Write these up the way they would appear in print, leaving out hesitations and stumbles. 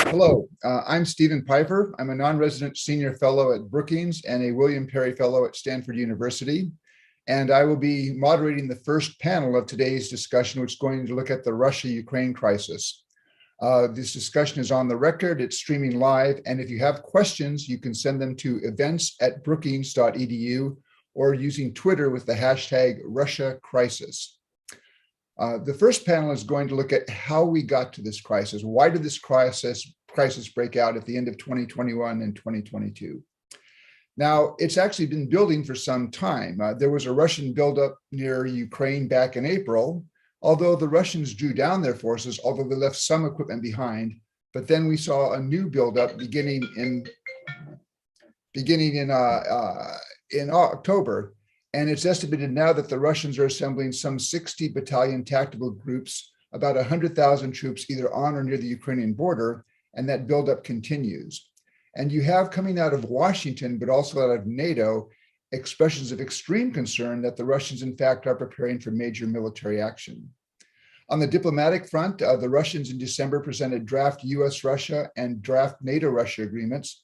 Hello, I'm Stephen Piper. I'm a non-resident senior fellow at Brookings and a William Perry fellow at Stanford University. And I will be moderating the first panel of today's discussion, which is going to look at the Russia-Ukraine crisis. This discussion is on the record, it's streaming live, and if you have questions, you can send them to events@brookings.edu or using Twitter with the hashtag RussiaCrisis. The first panel is going to look at how we got to this crisis. Why did this crisis break out at the end of 2021 and 2022? Now, it's actually been building for some time. There was a Russian buildup near Ukraine back in April, although the Russians drew down their forces, although they left some equipment behind. But then we saw a new buildup beginning in October. And it's estimated now that the Russians are assembling some 60 battalion tactical groups, about 100,000 troops either on or near the Ukrainian border, and that buildup continues. And you have coming out of Washington, but also out of NATO, expressions of extreme concern that the Russians, in fact, are preparing for major military action. On the diplomatic front, the Russians in December presented draft US-Russia and draft NATO-Russia agreements.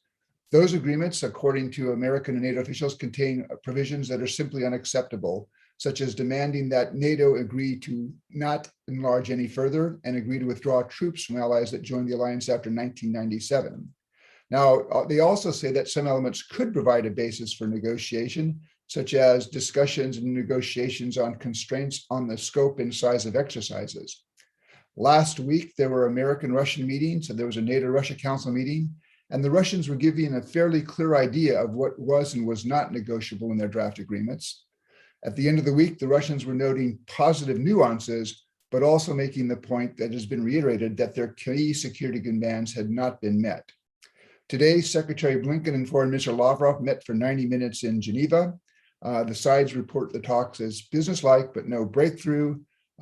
Those agreements, according to American and NATO officials, contain provisions that are simply unacceptable, such as demanding that NATO agree to not enlarge any further and agree to withdraw troops from allies that joined the alliance after 1997. Now, they also say that some elements could provide a basis for negotiation, such as discussions and negotiations on constraints on the scope and size of exercises. Last week, there were American-Russian meetings, and there was a NATO-Russia Council meeting, and the Russians were giving a fairly clear idea of what was and was not negotiable in their draft agreements. At the end of the week, the Russians were noting positive nuances, but also making the point that has been reiterated that their key security demands had not been met. Today, Secretary Blinken and Foreign Minister Lavrov met for 90 minutes in Geneva. The sides report the talks as businesslike, but no breakthrough.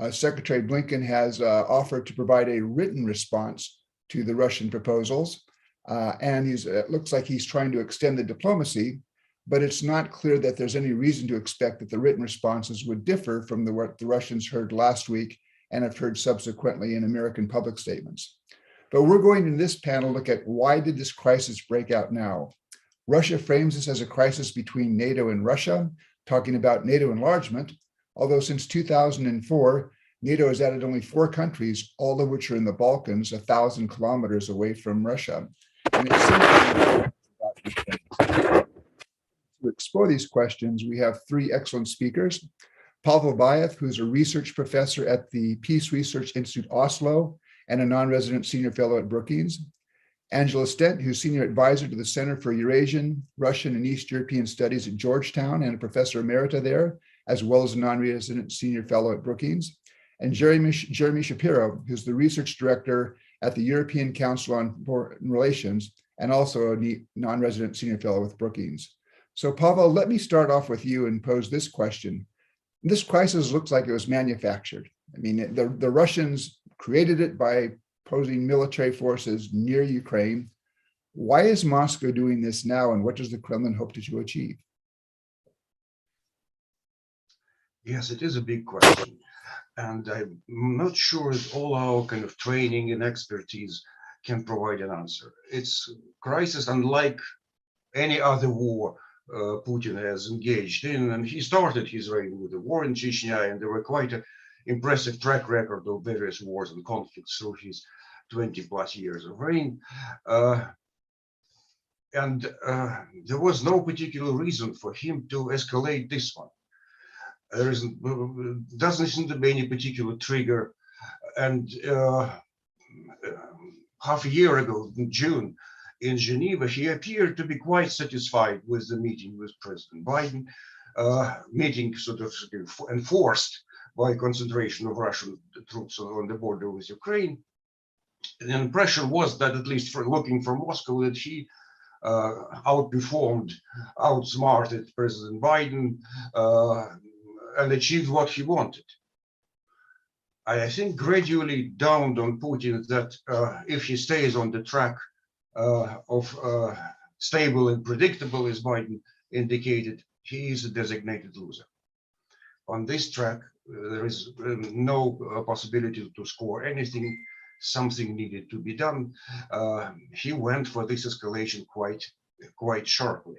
Secretary Blinken has offered to provide a written response to the Russian proposals. And it looks like he's trying to extend the diplomacy, but it's not clear that there's any reason to expect that the written responses would differ from what the Russians heard last week and have heard subsequently in American public statements. But we're going in this panel look at why did this crisis break out now? Russia frames this as a crisis between NATO and Russia, talking about NATO enlargement, although since 2004, NATO has added only 4 countries, all of which are in the Balkans, 1,000 kilometers away from Russia. And to explore these questions, we have 3 excellent speakers. Pavel Weve, who's a research professor at the Peace Research Institute Oslo and a non-resident senior fellow at Brookings. Angela Stent, who's senior advisor to the Center for Eurasian, Russian, and East European Studies at Georgetown and a professor emerita there, as well as a non-resident senior fellow at Brookings. And Jeremy Shapiro, who's the research director at the European Council on Foreign Relations and also a non-resident senior fellow with Brookings. So Pavel, let me start off with you and pose this question. This crisis looks like it was manufactured. I mean, the Russians created it by posing military forces near Ukraine. Why is Moscow doing this now, and what does the Kremlin hope to achieve? Yes, it is a big question. And I'm not sure that all our kind of training and expertise can provide an answer. It's a crisis unlike any other war Putin has engaged in. And he started his reign with a war in Chechnya, and there were quite an impressive track record of various wars and conflicts through his 20+ years of reign. There was no particular reason for him to escalate this one. There doesn't seem to be any particular trigger. And half a year ago, in June, in Geneva, he appeared to be quite satisfied with the meeting with President Biden, meeting sort of enforced by concentration of Russian troops on the border with Ukraine. And the impression was that, at least for looking from Moscow, that he outsmarted President Biden, and achieved what he wanted. I think gradually dawned on Putin that if he stays on the track of stable and predictable, as Biden indicated, he is a designated loser. On this track, there is no possibility to score anything something needed to be done, he went for this escalation quite sharply.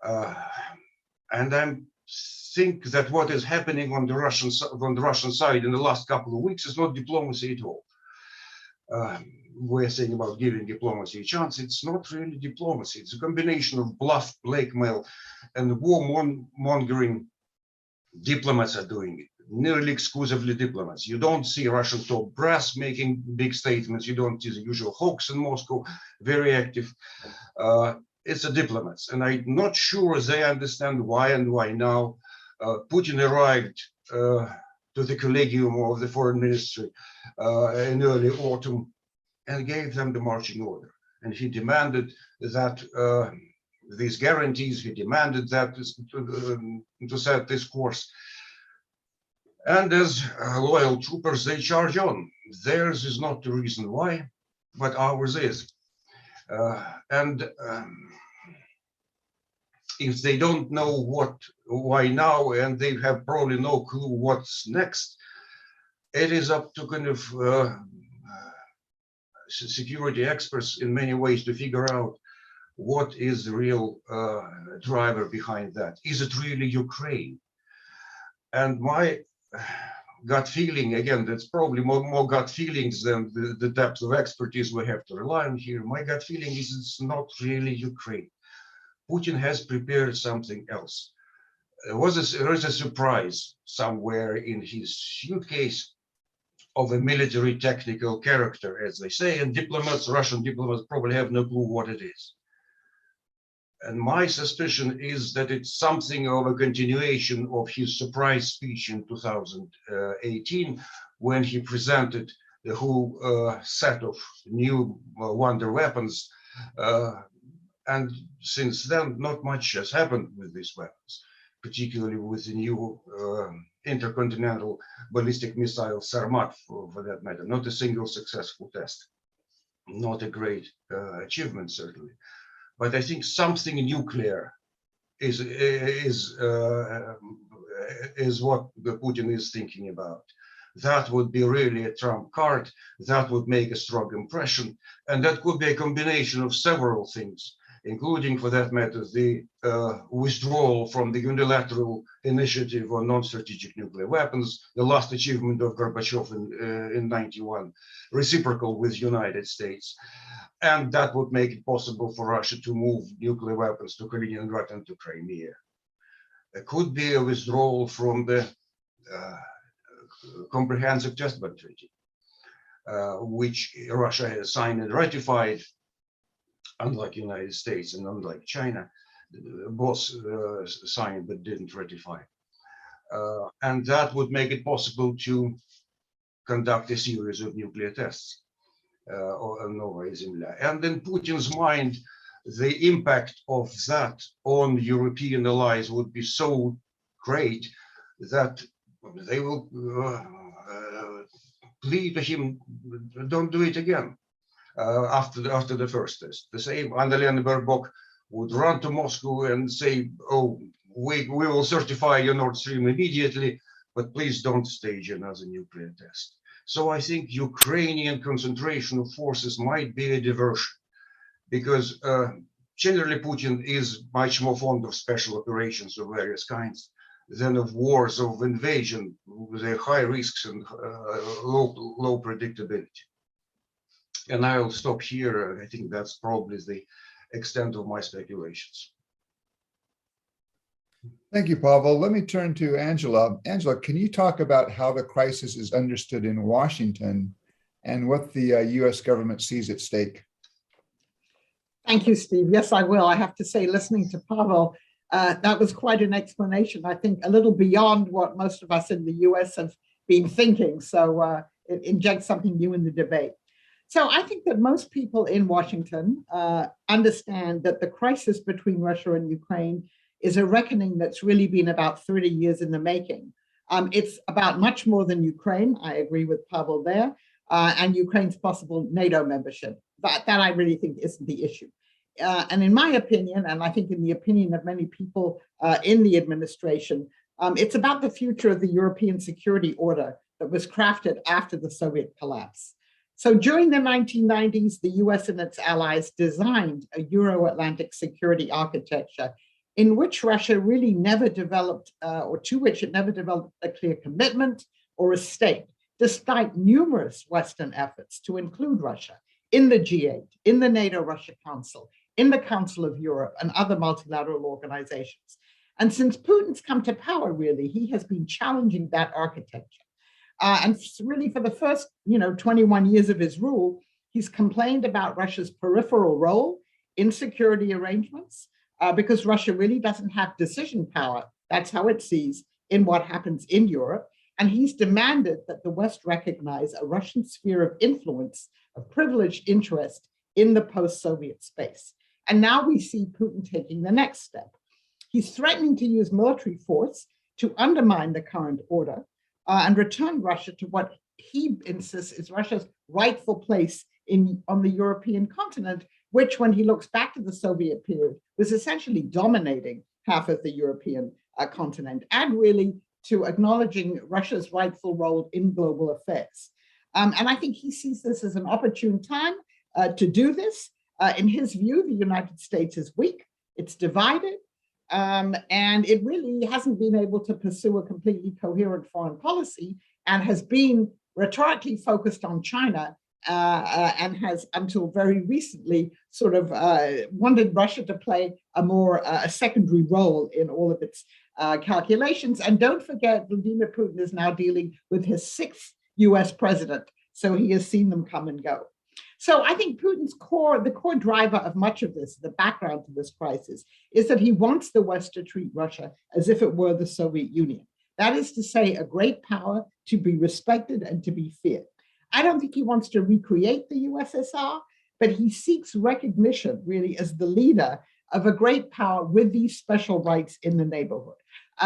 And I think that what is happening on the Russian side in the last couple of weeks is not diplomacy at all. We're saying about giving diplomacy a chance. It's not really diplomacy. It's a combination of bluff, blackmail, and war-mongering. Diplomats are doing it, nearly exclusively diplomats. You don't see Russian top brass making big statements. You don't see the usual hawks in Moscow, very active. It's the diplomats, and I'm not sure they understand why and why now. Putin arrived to the collegium of the foreign ministry in early autumn and gave them the marching order. And he demanded that these guarantees, he demanded that to set this course. And as loyal troopers, they charge on. Theirs is not the reason why, but ours is. If they don't know why now, and they have probably no clue what's next, it is up to kind of security experts in many ways to figure out what is the real driver behind that. Is it really Ukraine? And my gut feeling, again, that's probably more gut feelings than the depth of expertise we have to rely on here. My gut feeling is it's not really Ukraine. Putin has prepared something else. There is a surprise somewhere in his suitcase of a military technical character, as they say, and diplomats, Russian diplomats, probably have no clue what it is. And my suspicion is that it's something of a continuation of his surprise speech in 2018, when he presented the whole set of new wonder weapons. And since then, not much has happened with these weapons, particularly with the new intercontinental ballistic missile Sarmat, for that matter. Not a single successful test. Not a great achievement, certainly. But I think something nuclear is what Putin is thinking about. That would be really a trump card. That would make a strong impression, and that could be a combination of several things, including, for that matter, the withdrawal from the unilateral initiative on non-strategic nuclear weapons, the last achievement of Gorbachev in 91, reciprocal with United States. And that would make it possible for Russia to move nuclear weapons to Kaliningrad and to Crimea. There could be a withdrawal from the Comprehensive Test Ban Treaty, which Russia has signed and ratified, unlike United States and unlike China, both signed but didn't ratify. And that would make it possible to conduct a series of nuclear tests. Novaya Zemlya. And in Putin's mind, the impact of that on European allies would be so great that they will plead to him, don't do it again after the first test. The same Annalena Baerbock would run to Moscow and say, oh, we will certify your Nord Stream immediately, but please don't stage another nuclear test. So I think Ukrainian concentration of forces might be a diversion, because generally Putin is much more fond of special operations of various kinds than of wars of invasion with their high risks and low predictability. And I'll stop here. I think that's probably the extent of my speculations. Thank you, Pavel. Let me turn to Angela. Angela, can you talk about how the crisis is understood in Washington and what the US government sees at stake? Thank you, Steve. Yes, I will. I have to say, listening to Pavel, that was quite an explanation, I think a little beyond what most of us in the US have been thinking. So it injects something new in the debate. So I think that most people in Washington understand that the crisis between Russia and Ukraine is a reckoning that's really been about 30 years in the making. It's about much more than Ukraine. I agree with Pavel there, and Ukraine's possible NATO membership. That I really think isn't the issue. And in my opinion, and I think in the opinion of many people in the administration, it's about the future of the European security order that was crafted after the Soviet collapse. So during the 1990s, the US and its allies designed a Euro-Atlantic security architecture in which Russia really never developed, or to which it never developed a clear commitment or a stake, despite numerous Western efforts to include Russia in the G8, in the NATO-Russia Council, in the Council of Europe, and other multilateral organizations. And since Putin's come to power, really, he has been challenging that architecture. And really, for the first 21 years of his rule, he's complained about Russia's peripheral role in security arrangements, because Russia really doesn't have decision power. That's how it sees in what happens in Europe. And he's demanded that the West recognize a Russian sphere of influence, of privileged interest in the post-Soviet space. And now we see Putin taking the next step. He's threatening to use military force to undermine the current order and return Russia to what he insists is Russia's rightful place on the European continent, which, when he looks back to the Soviet period, was essentially dominating half of the European continent, and really to acknowledging Russia's rightful role in global affairs. And I think he sees this as an opportune time to do this. In his view, the United States is weak, it's divided, and it really hasn't been able to pursue a completely coherent foreign policy, and has been rhetorically focused on China, and has, until very recently, sort of wanted Russia to play a secondary role in all of its calculations. And don't forget, Vladimir Putin is now dealing with his 6th US president, so he has seen them come and go. So I think Putin's the core driver of much of this, the background to this crisis, is that he wants the West to treat Russia as if it were the Soviet Union. That is to say, a great power to be respected and to be feared. I don't think he wants to recreate the USSR, but he seeks recognition really as the leader of a great power with these special rights in the neighborhood.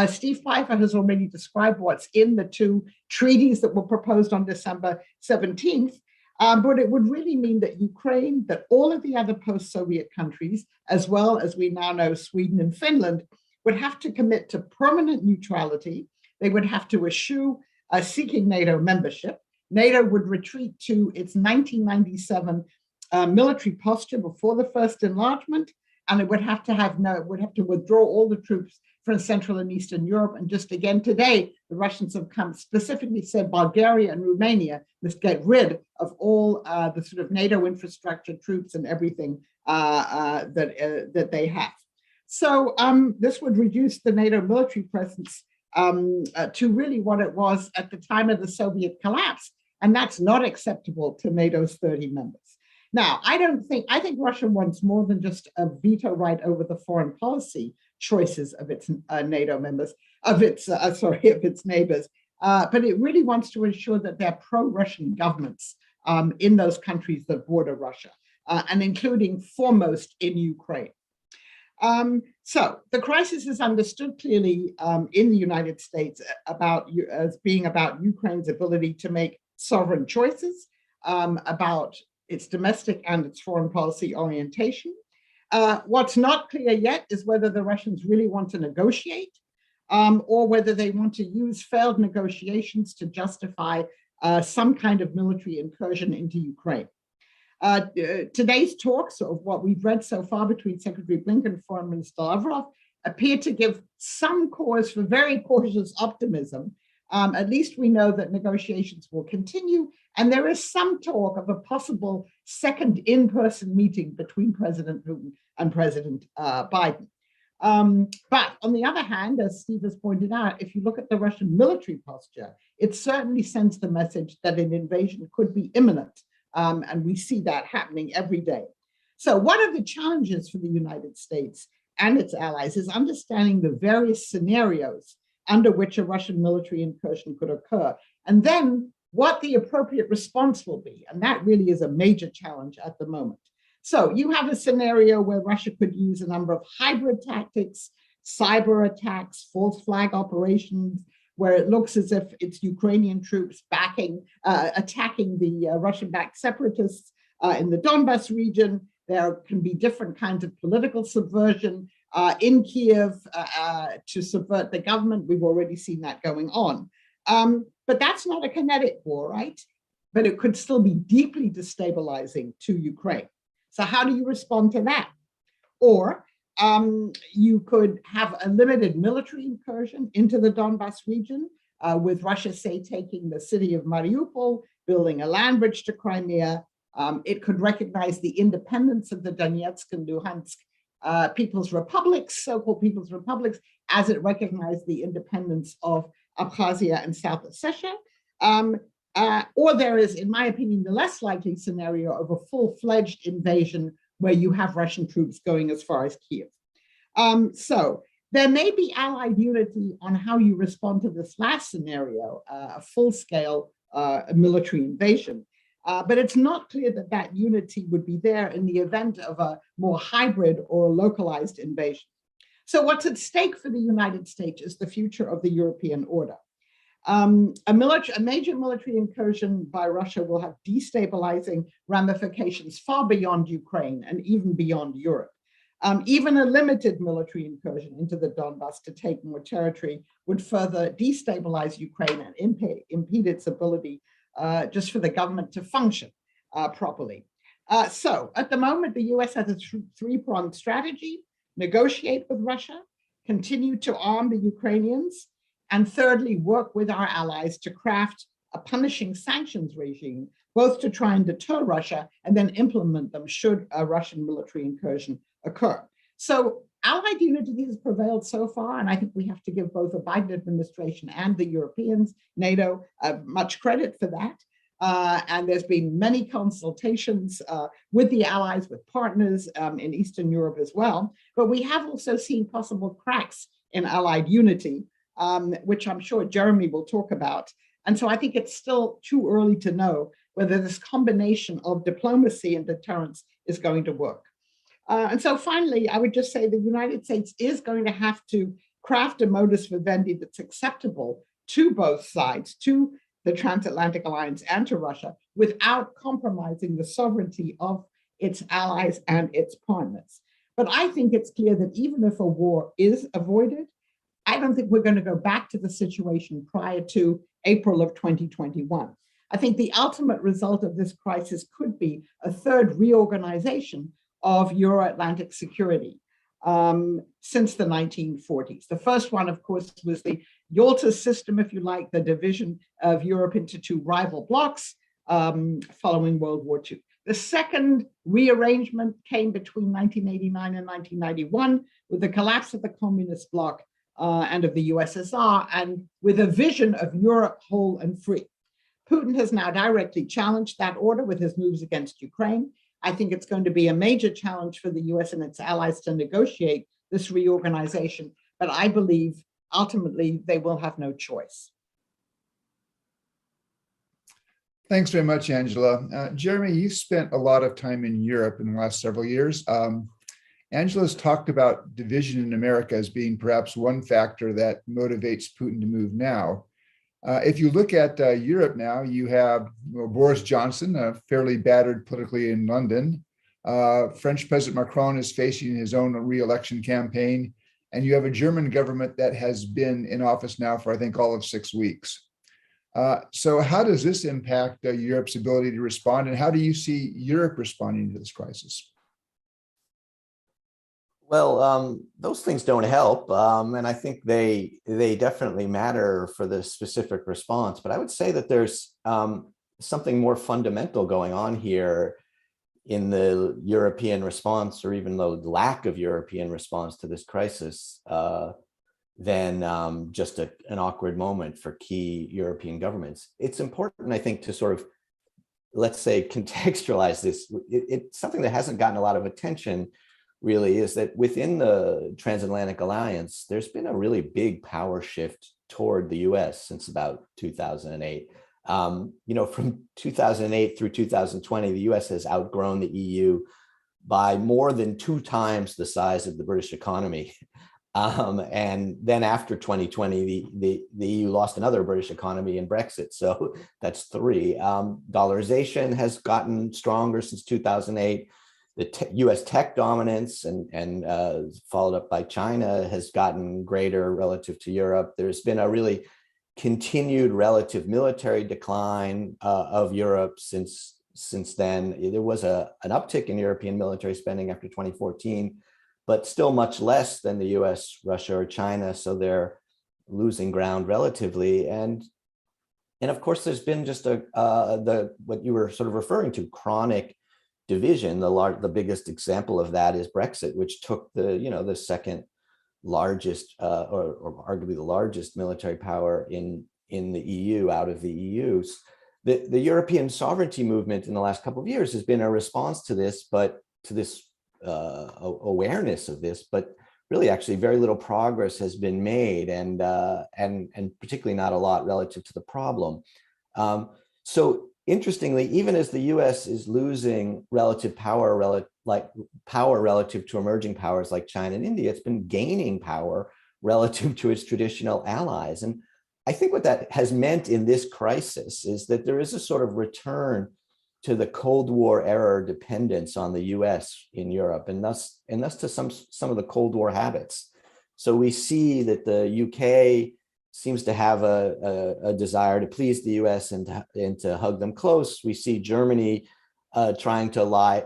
Steve Pfeiffer has already described what's in the 2 treaties that were proposed on December 17th, but it would really mean that Ukraine, that all of the other post-Soviet countries, as well as we now know Sweden and Finland, would have to commit to permanent neutrality. They would have to eschew seeking NATO membership. NATO would retreat to its 1997 military posture before the first enlargement, and it would have to withdraw all the troops from Central and Eastern Europe. And just again today, the Russians have specifically said Bulgaria and Romania must get rid of all the sort of NATO infrastructure, troops, and everything that they have. So this would reduce the NATO military presence to really what it was at the time of the Soviet collapse. And that's not acceptable to NATO's 30 members. Now, I think Russia wants more than just a veto right over the foreign policy choices of its NATO members, of its neighbors, but it really wants to ensure that they're pro-Russian governments in those countries that border Russia, and including foremost in Ukraine. So the crisis is understood clearly in the United States as being about Ukraine's ability to make sovereign choices about its domestic and its foreign policy orientation. What's not clear yet is whether the Russians really want to negotiate, or whether they want to use failed negotiations to justify some kind of military incursion into Ukraine. Today's talks, of what we've read so far between Secretary Blinken and Foreign Minister Lavrov, appear to give some cause for very cautious optimism. At least we know that negotiations will continue, and there is some talk of a possible second in-person meeting between President Putin and President Biden. But on the other hand, as Steve has pointed out, if you look at the Russian military posture, it certainly sends the message that an invasion could be imminent, and we see that happening every day. So one of the challenges for the United States and its allies is understanding the various scenarios under which a Russian military incursion could occur, and then what the appropriate response will be. And that really is a major challenge at the moment. So you have a scenario where Russia could use a number of hybrid tactics, cyber attacks, false flag operations, where it looks as if it's Ukrainian troops attacking the Russian-backed separatists in the Donbas region. There can be different kinds of political subversion in Kiev to subvert the government. We've already seen that going on. But that's not a kinetic war, right? but it could still be deeply destabilizing to Ukraine. So how do you respond to that? Or you could have a limited military incursion into the Donbas region, with Russia, say, taking the city of Mariupol, building a land bridge to Crimea. It could recognize the independence of the Donetsk and Luhansk people's republics, so-called people's republics, as it recognized the independence of Abkhazia and South Ossetia. Or there is, in my opinion, the less likely scenario of a full-fledged invasion where you have Russian troops going as far as Kiev. So there may be allied unity on how you respond to this last scenario, a full-scale military invasion. But it's not clear that that unity would be there in the event of a more hybrid or localized invasion. So what's at stake for the United States is the future of the European order. A major military incursion by Russia will have destabilizing ramifications far beyond Ukraine and even beyond Europe. Even a limited military incursion into the Donbas to take more territory would further destabilize Ukraine and impede its ability just for the government to function properly. So at the moment, the US has a three-pronged strategy: negotiate with Russia, continue to arm the Ukrainians, and thirdly, work with our allies to craft a punishing sanctions regime, both to try and deter Russia and then implement them should a Russian military incursion occur. So allied unity has prevailed so far, and I think we have to give both the Biden administration and the Europeans, NATO, much credit for that. And there's been many consultations with the allies, with partners in Eastern Europe as well. But we have also seen possible cracks in allied unity, which I'm sure Jeremy will talk about. And so I think it's still too early to know whether this combination of diplomacy and deterrence is going to work. And so finally, I would just say the United States is going to have to craft a modus vivendi that's acceptable to both sides, to the transatlantic alliance and to Russia, without compromising the sovereignty of its allies and its partners. But I think it's clear that even if a war is avoided, I don't think we're going to go back to the situation prior to April of 2021. I think the ultimate result of this crisis could be a third reorganization of Euro-Atlantic security since the 1940s. The first one, of course, was the Yalta system, if you like, the division of Europe into two rival blocs following World War II. The second rearrangement came between 1989 and 1991 with the collapse of the communist bloc and of the USSR, and with a vision of Europe whole and free. Putin has now directly challenged that order with his moves against Ukraine. I think it's going to be a major challenge for the US and its allies to negotiate this reorganization, but I believe ultimately they will have no choice. Thanks very much, Angela. Jeremy, you've spent a lot of time in Europe in the last several years. Angela's talked about division in America as being perhaps one factor that motivates Putin to move now. If you look at Europe now, you have Boris Johnson, fairly battered politically in London. French President Macron is facing his own re-election campaign. And you have a German government that has been in office now for, I think, all of 6 weeks. So how does this impact Europe's ability to respond? And how do you see Europe responding to this crisis? Well, those things don't help, and I think they definitely matter for the specific response. But I would say that there's something more fundamental going on here in the European response, or even the lack of European response to this crisis, than just an awkward moment for key European governments. It's important, I think, to sort of, let's say, contextualize this. It's something that hasn't gotten a lot of attention, really, is that within the transatlantic alliance, there's been a really big power shift toward the US since about 2008. From 2008 through 2020, the US has outgrown the EU by more than 2 times the size of the British economy. And then after 2020, the EU lost another British economy in Brexit. So that's 3. Dollarization has gotten stronger since 2008. The US tech dominance and followed up by China has gotten greater relative to Europe. There's been a really continued relative military decline of Europe since then. There was an uptick in European military spending after 2014, but still much less than the US, Russia, or China. So they're losing ground relatively. And of course, there's been just what you were sort of referring to, chronic division. The biggest example of that is Brexit, which took the second largest or arguably the largest military power in the EU out of the EU. The European sovereignty movement in the last couple of years has been a response to this, but to this awareness of this, but really actually very little progress has been made, and particularly not a lot relative to the problem. So interestingly, even as the US is losing relative power, relative to emerging powers like China and India, it's been gaining power relative to its traditional allies. And I think what that has meant in this crisis is that there is a sort of return to the Cold War era dependence on the US in Europe, and thus to some of the Cold War habits. So we see that the UK seems to have a desire to please the US and to hug them close. We see Germany trying to lie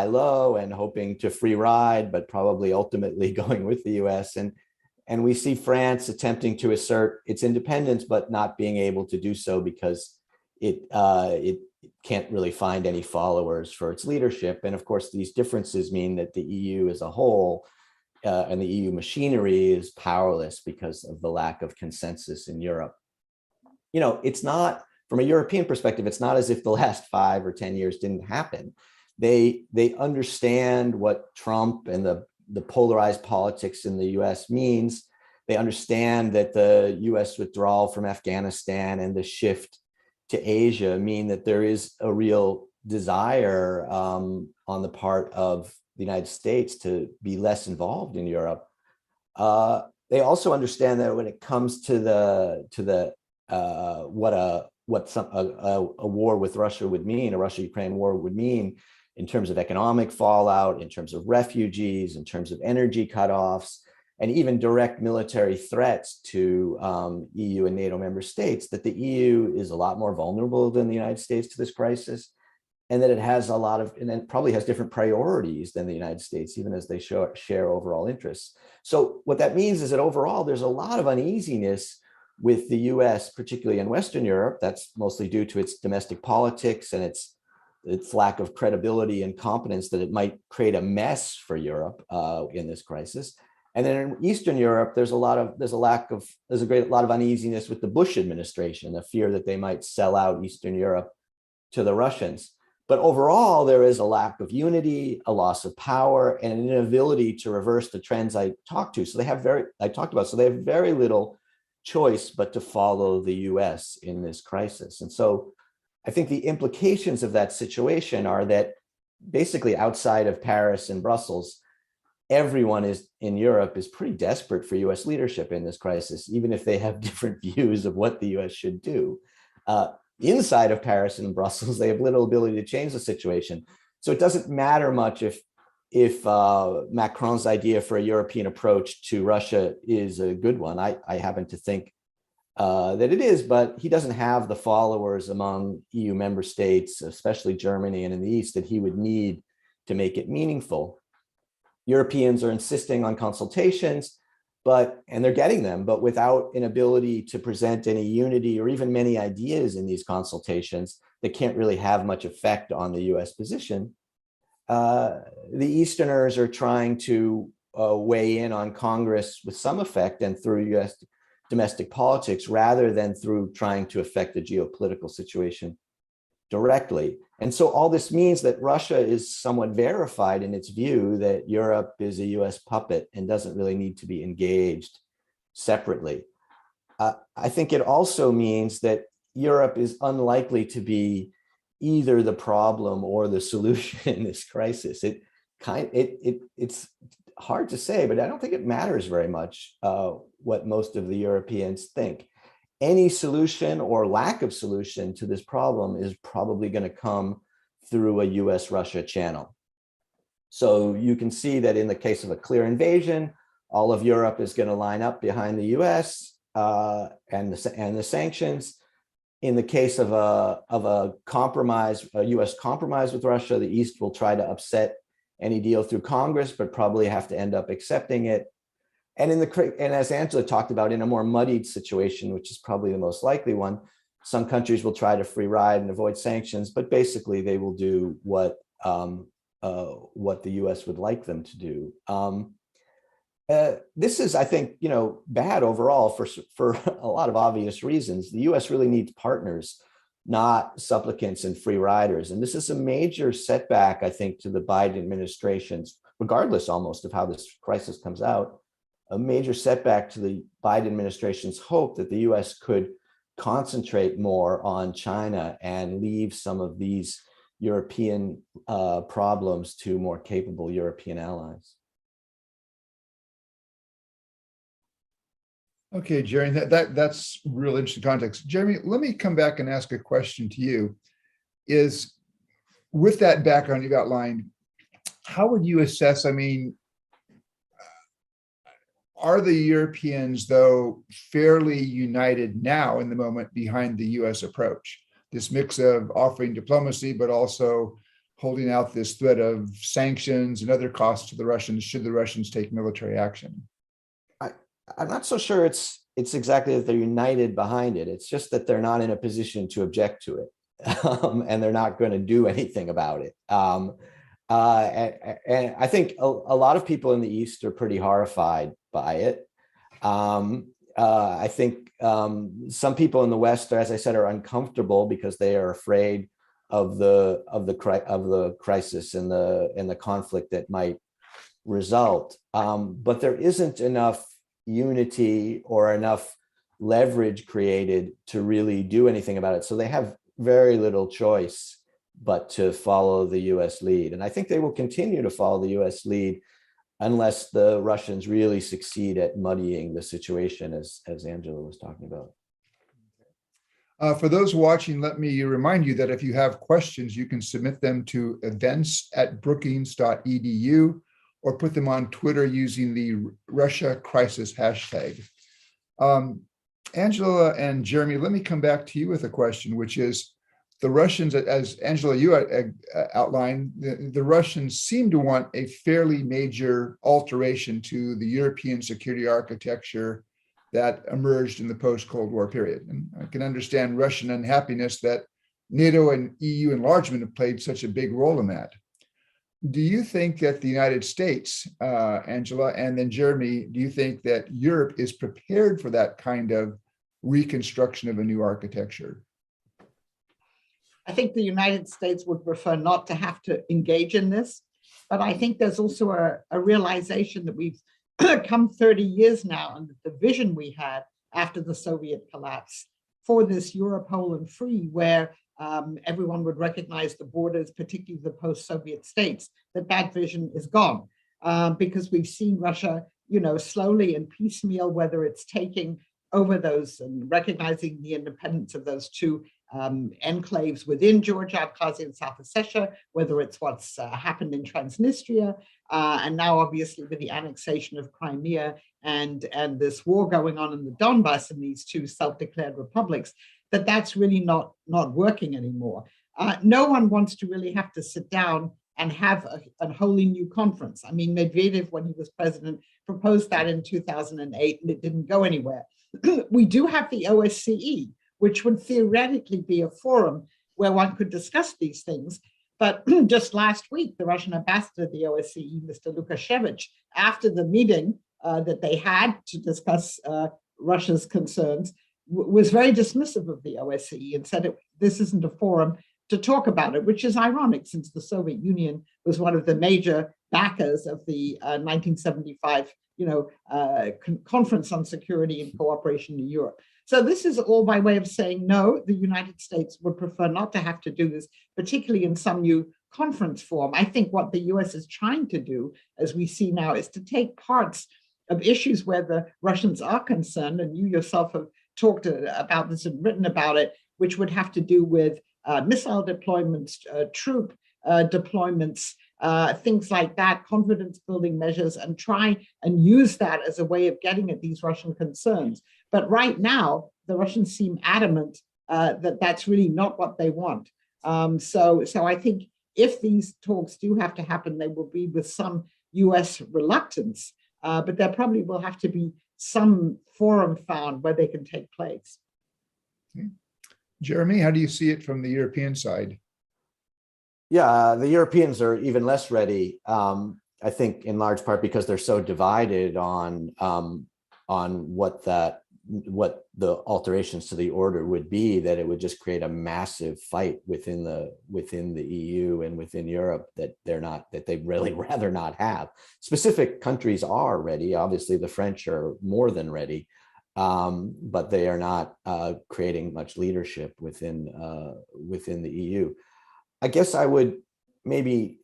low and hoping to free ride, but probably ultimately going with the US. And we see France attempting to assert its independence, but not being able to do so because it can't really find any followers for its leadership. And of course, these differences mean that the EU as a whole and the EU machinery is powerless because of the lack of consensus in Europe. It's not, from a European perspective, it's not as if the last 5 or 10 years didn't happen. They understand what Trump and the polarized politics in the US means. They understand that the US withdrawal from Afghanistan and the shift to Asia mean that there is a real desire on the part of the United States to be less involved in Europe. They also understand that when it comes to what a war with Russia would mean, a Russia-Ukraine war would mean in terms of economic fallout, in terms of refugees, in terms of energy cutoffs, and even direct military threats to EU and NATO member states, that the EU is a lot more vulnerable than the United States to this crisis, and that it has and probably has different priorities than the United States, even as they share overall interests. So what that means is that overall, there's a lot of uneasiness with the US, particularly in Western Europe. That's mostly due to its domestic politics and its lack of credibility and competence, that it might create a mess for Europe in this crisis. And then in Eastern Europe, there's a lot of uneasiness with the Bush administration, the fear that they might sell out Eastern Europe to the Russians. But overall, there is a lack of unity, a loss of power, and an inability to reverse the trends I talked about. So they have very little choice but to follow the US in this crisis. And so I think the implications of that situation are that basically outside of Paris and Brussels, everyone in Europe is pretty desperate for US leadership in this crisis, even if they have different views of what the US should do. Inside of Paris and Brussels, they have little ability to change the situation. So it doesn't matter much if Macron's idea for a European approach to Russia is a good one. I happen to think that it is, but he doesn't have the followers among EU member states, especially Germany and in the East, that he would need to make it meaningful. Europeans are insisting on consultations, and they're getting them, but without an ability to present any unity or even many ideas in these consultations that can't really have much effect on the US position. The Easterners are trying to weigh in on Congress with some effect and through US domestic politics, rather than through trying to affect the geopolitical situation directly. And so all this means that Russia is somewhat verified in its view that Europe is a US puppet and doesn't really need to be engaged separately. I think it also means that Europe is unlikely to be either the problem or the solution in this crisis. It's hard to say, but I don't think it matters very much what most of the Europeans think. Any solution or lack of solution to this problem is probably going to come through a US-Russia channel. So you can see that in the case of a clear invasion, all of Europe is going to line up behind the US. the sanctions. In the case of a compromise, a U.S. compromise with Russia, the East will try to upset any deal through Congress, but probably have to end up accepting it. And as Angela talked about, in a more muddied situation, which is probably the most likely one, some countries will try to free ride and avoid sanctions, but basically they will do what the U.S. would like them to do. This is, I think, bad overall for a lot of obvious reasons. The U.S. really needs partners, not supplicants and free riders. And this is a major setback, I think, to the Biden administration's, regardless almost of how this crisis comes out, a major setback to the Biden administration's hope that the U.S. could concentrate more on China and leave some of these European problems to more capable European allies. Okay, Jerry, that's real interesting context. Jeremy, let me come back and ask a question to you. Is, with that background you've outlined, how would you assess, are the Europeans, though, fairly united now in the moment behind the US approach? This mix of offering diplomacy, but also holding out this threat of sanctions and other costs to the Russians should the Russians take military action? I'm not so sure it's exactly that they're united behind it. It's just that they're not in a position to object to it, and they're not going to do anything about it. And I think a lot of people in the East are pretty horrified by it. I think some people in the West, as I said, are uncomfortable because they are afraid of the crisis and the conflict that might result. But there isn't enough unity or enough leverage created to really do anything about it. So they have very little choice but to follow the US lead. And I think they will continue to follow the US lead unless the Russians really succeed at muddying the situation, as Angela was talking about. For those watching, let me remind you that if you have questions, you can submit them to events@brookings.edu or put them on Twitter using the Russia crisis hashtag. Angela and Jeremy, let me come back to you with a question, which is, the Russians, as Angela, you outlined, the Russians seem to want a fairly major alteration to the European security architecture that emerged in the post-Cold War period. And I can understand Russian unhappiness that NATO and EU enlargement have played such a big role in that. Do you think that the United States, Angela, and then Jeremy, do you think that Europe is prepared for that kind of reconstruction of a new architecture? I think the United States would prefer not to have to engage in this, but I think there's also a realization that we've come 30 years now, and the vision we had after the Soviet collapse for this Europe whole and free, where everyone would recognize the borders, particularly the post-Soviet states, that vision is gone because we've seen Russia, slowly and piecemeal, whether it's taking over those and recognizing the independence of those two enclaves within Georgia, Abkhazia, and South Ossetia, whether it's what's happened in Transnistria, and now obviously with the annexation of Crimea and this war going on in the Donbass in these two self-declared republics, that's really not working anymore. No one wants to really have to sit down and have a wholly new conference. I mean, Medvedev, when he was president, proposed that in 2008, and it didn't go anywhere. We do have the OSCE, which would theoretically be a forum where one could discuss these things. But just last week, the Russian ambassador at the OSCE, Mr. Lukashevich, after the meeting that they had to discuss Russia's concerns, was very dismissive of the OSCE and said this isn't a forum to talk about it, which is ironic since the Soviet Union was one of the major backers of the 1975 Conference on Security and Cooperation in Europe. So this is all by way of saying, no, the United States would prefer not to have to do this, particularly in some new conference form. I think what the US is trying to do, as we see now, is to take parts of issues where the Russians are concerned, and you yourself have talked about this and written about it, which would have to do with missile deployments, troop deployments, things like that, confidence building measures, and try and use that as a way of getting at these Russian concerns. But right now, the Russians seem adamant that that's really not what they want. So I think if these talks do have to happen, they will be with some US reluctance, but there probably will have to be some forum found where they can take place. Okay. Jeremy, how do you see it from the European side? Yeah, the Europeans are even less ready, I think, in large part because they're so divided on what the alterations to the order would be, that it would just create a massive fight within the EU and within Europe that they'd really rather not have. Specific countries are ready. Obviously, the French are more than ready, but they are not creating much leadership within the EU. I guess I would maybe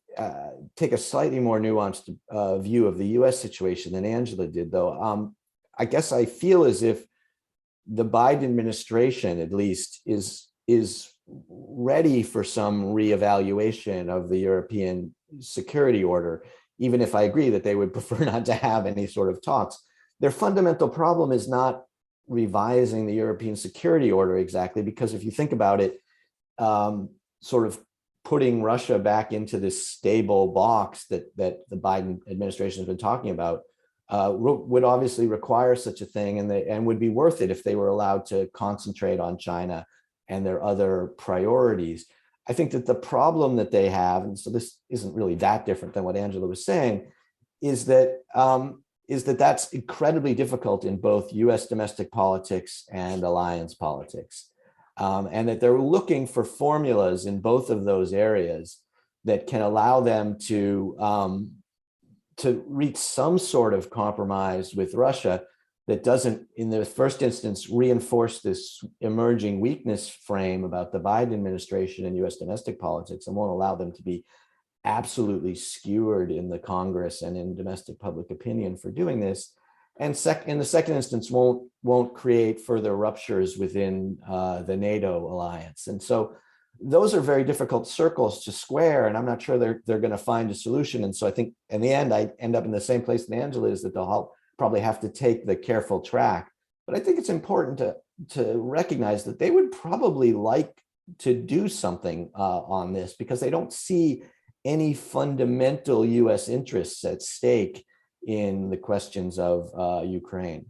take a slightly more nuanced view of the US situation than Angela did, though. I guess I feel as if the Biden administration, at least, is ready for some reevaluation of the European security order, even if I agree that they would prefer not to have any sort of talks. Their fundamental problem is not revising the European security order exactly, because if you think about it, sort of putting Russia back into this stable box that the Biden administration has been talking about would obviously require such a thing, and would be worth it if they were allowed to concentrate on China and their other priorities. I think that the problem that they have, and so this isn't really that different than what Angela was saying, is that that's incredibly difficult in both U.S. domestic politics and alliance politics. And that they're looking for formulas in both of those areas that can allow them to reach some sort of compromise with Russia that doesn't, in the first instance, reinforce this emerging weakness frame about the Biden administration and U.S. domestic politics, and won't allow them to be absolutely skewered in the Congress and in domestic public opinion for doing this. And in the second instance, won't create further ruptures within the NATO alliance. And so those are very difficult circles to square, and I'm not sure they're going to find a solution. And so I think in the end, I end up in the same place that Angela is, that they'll probably have to take the careful track. But I think it's important to recognize that they would probably like to do something on this, because they don't see any fundamental US interests at stake in the questions of Ukraine.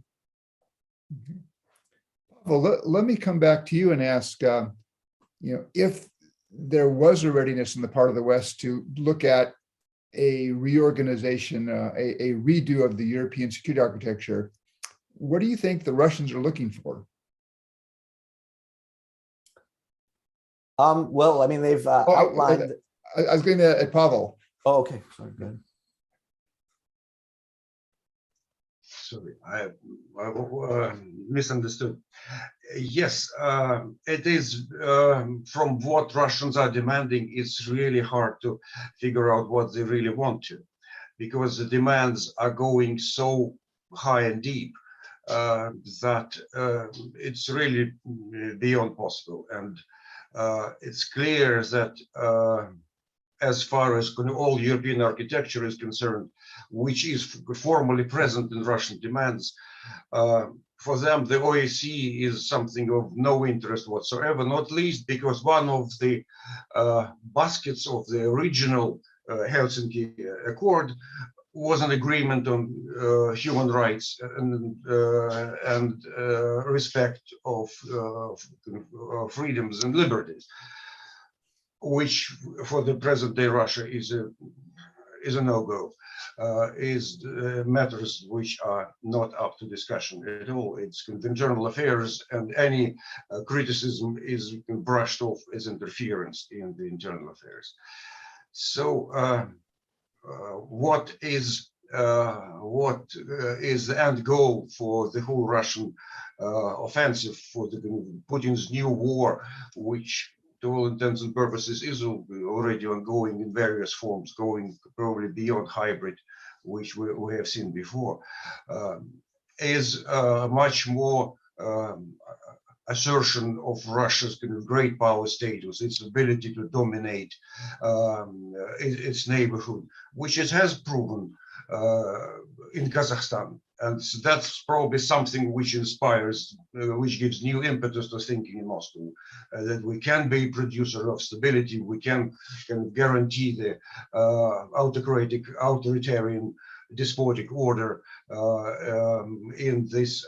Well, let me come back to you and ask, if there was a readiness in the part of the West to look at a reorganization, a redo of the European security architecture, what do you think the Russians are looking for? Well, I mean, they've outlined. I was going to at Pavel. Oh, okay. Sorry, go ahead. Sorry, I misunderstood. Yes, it is. From what Russians are demanding, it's really hard to figure out what they really want to, because the demands are going so high and deep that it's really beyond possible. And it's clear that as far as all European architecture is concerned, which is formally present in Russian demands, for them, the OSCE is something of no interest whatsoever, not least because one of the baskets of the original Helsinki Accord was an agreement on human rights and respect of freedoms and liberties, which for the present day Russia is a no-go, is matters which are not up to discussion at all. It's internal affairs, and any criticism is brushed off as interference in the internal affairs. So what is the end goal for the whole Russian offensive, for Putin's new war, which to all intents and purposes is already ongoing in various forms, going probably beyond hybrid, which we have seen before, is much more assertion of Russia's kind of great power status, its ability to dominate its neighborhood, which it has proven in Kazakhstan. And so that's probably something which inspires, which gives new impetus to thinking in Moscow, that we can be a producer of stability, we can guarantee the autocratic, authoritarian, despotic order in this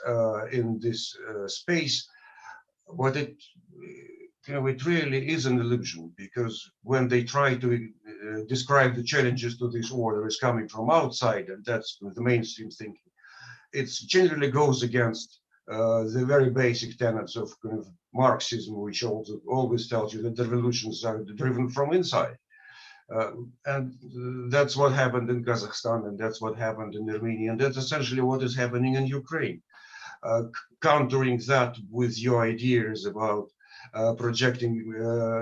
space. But it, it really is an illusion, because when they try to describe the challenges to this order as coming from outside, and that's the mainstream thinking, it generally goes against the very basic tenets of kind of Marxism, which also always tells you that the revolutions are driven from inside. And that's what happened in Kazakhstan, and that's what happened in Armenia, and that's essentially what is happening in Ukraine. Countering that with your ideas about projecting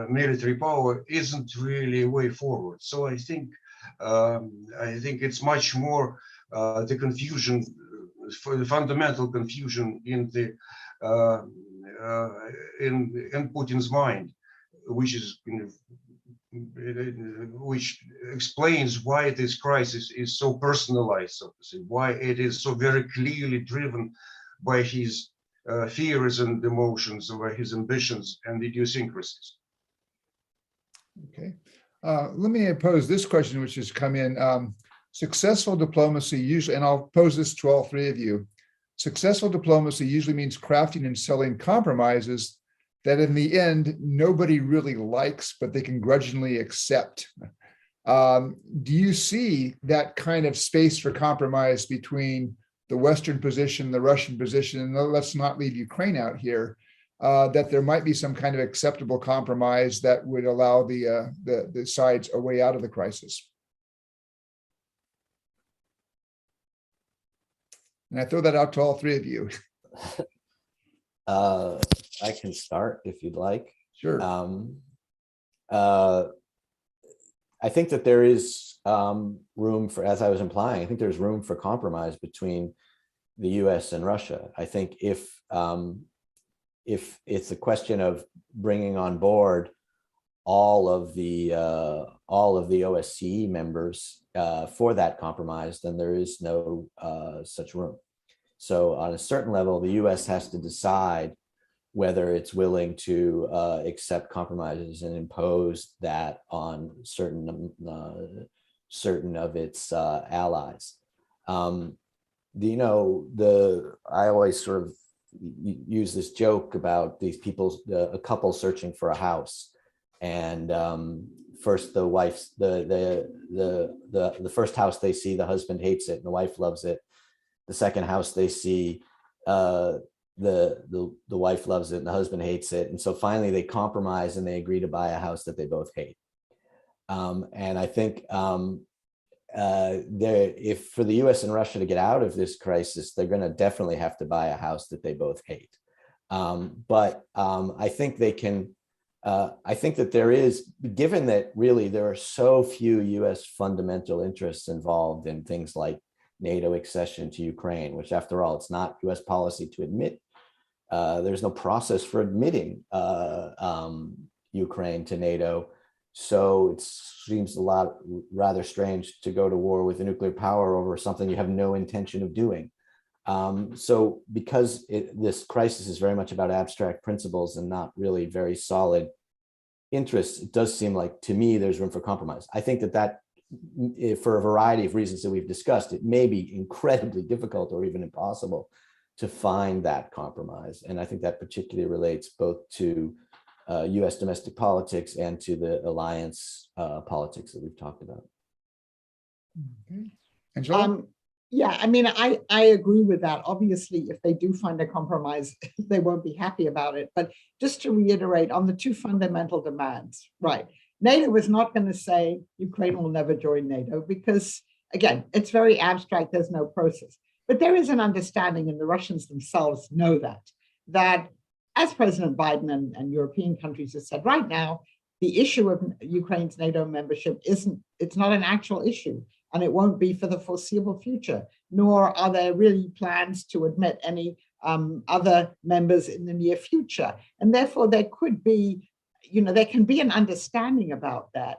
military power isn't really a way forward. So I think it's much more the confusion, for the fundamental confusion in the in Putin's mind, which is which explains why this crisis is so personalized, so to say, why it is so very clearly driven by his fears and emotions, or by his ambitions and idiosyncrasies. Okay. Let me pose this question, which has come in. Successful diplomacy usually, and I'll pose this to all three of you, successful diplomacy usually means crafting and selling compromises that in the end, nobody really likes, but they can grudgingly accept. Do you see that kind of space for compromise between the Western position, the Russian position, and let's not leave Ukraine out here, that there might be some kind of acceptable compromise that would allow the sides a way out of the crisis? And I throw that out to all three of you. I can start if you'd like. Sure. I think that there is room for, as I was implying, I think there's room for compromise between the U.S. and Russia. I think if it's a question of bringing on board all of the OSCE members for that compromise, then there is no such room. So on a certain level, the U.S. has to decide whether it's willing to accept compromises and impose that on certain of its allies. I always sort of use this joke about these people, a couple searching for a house, and first the wife's the first house they see, the husband hates it and the wife loves it. The second house they see, the wife loves it and the husband hates it, and so finally they compromise and they agree to buy a house that they both hate. And I think if for the U.S. and Russia to get out of this crisis, they're going to definitely have to buy a house that they both hate. But I think they can. I think that there is, given that really there are so few U.S. fundamental interests involved in things like NATO accession to Ukraine, which after all, it's not U.S. policy to admit. There's no process for admitting Ukraine to NATO. So it seems rather strange to go to war with a nuclear power over something you have no intention of doing. So because this crisis is very much about abstract principles and not really very solid interests, it does seem like, to me, there's room for compromise. I think that for a variety of reasons that we've discussed, it may be incredibly difficult or even impossible to find that compromise. And I think that particularly relates both to U.S. domestic politics and to the alliance politics that we've talked about. Okay. Angela? Yeah, I mean, I agree with that. Obviously, if they do find a compromise, they won't be happy about it. But just to reiterate on the two fundamental demands, right? NATO is not going to say Ukraine will never join NATO because, again, it's very abstract. There's no process. But there is an understanding, and the Russians themselves know that as President Biden and European countries have said, right now, the issue of Ukraine's NATO membership it's not an actual issue, and it won't be for the foreseeable future, nor are there really plans to admit any other members in the near future. And therefore, there could be, there can be an understanding about that,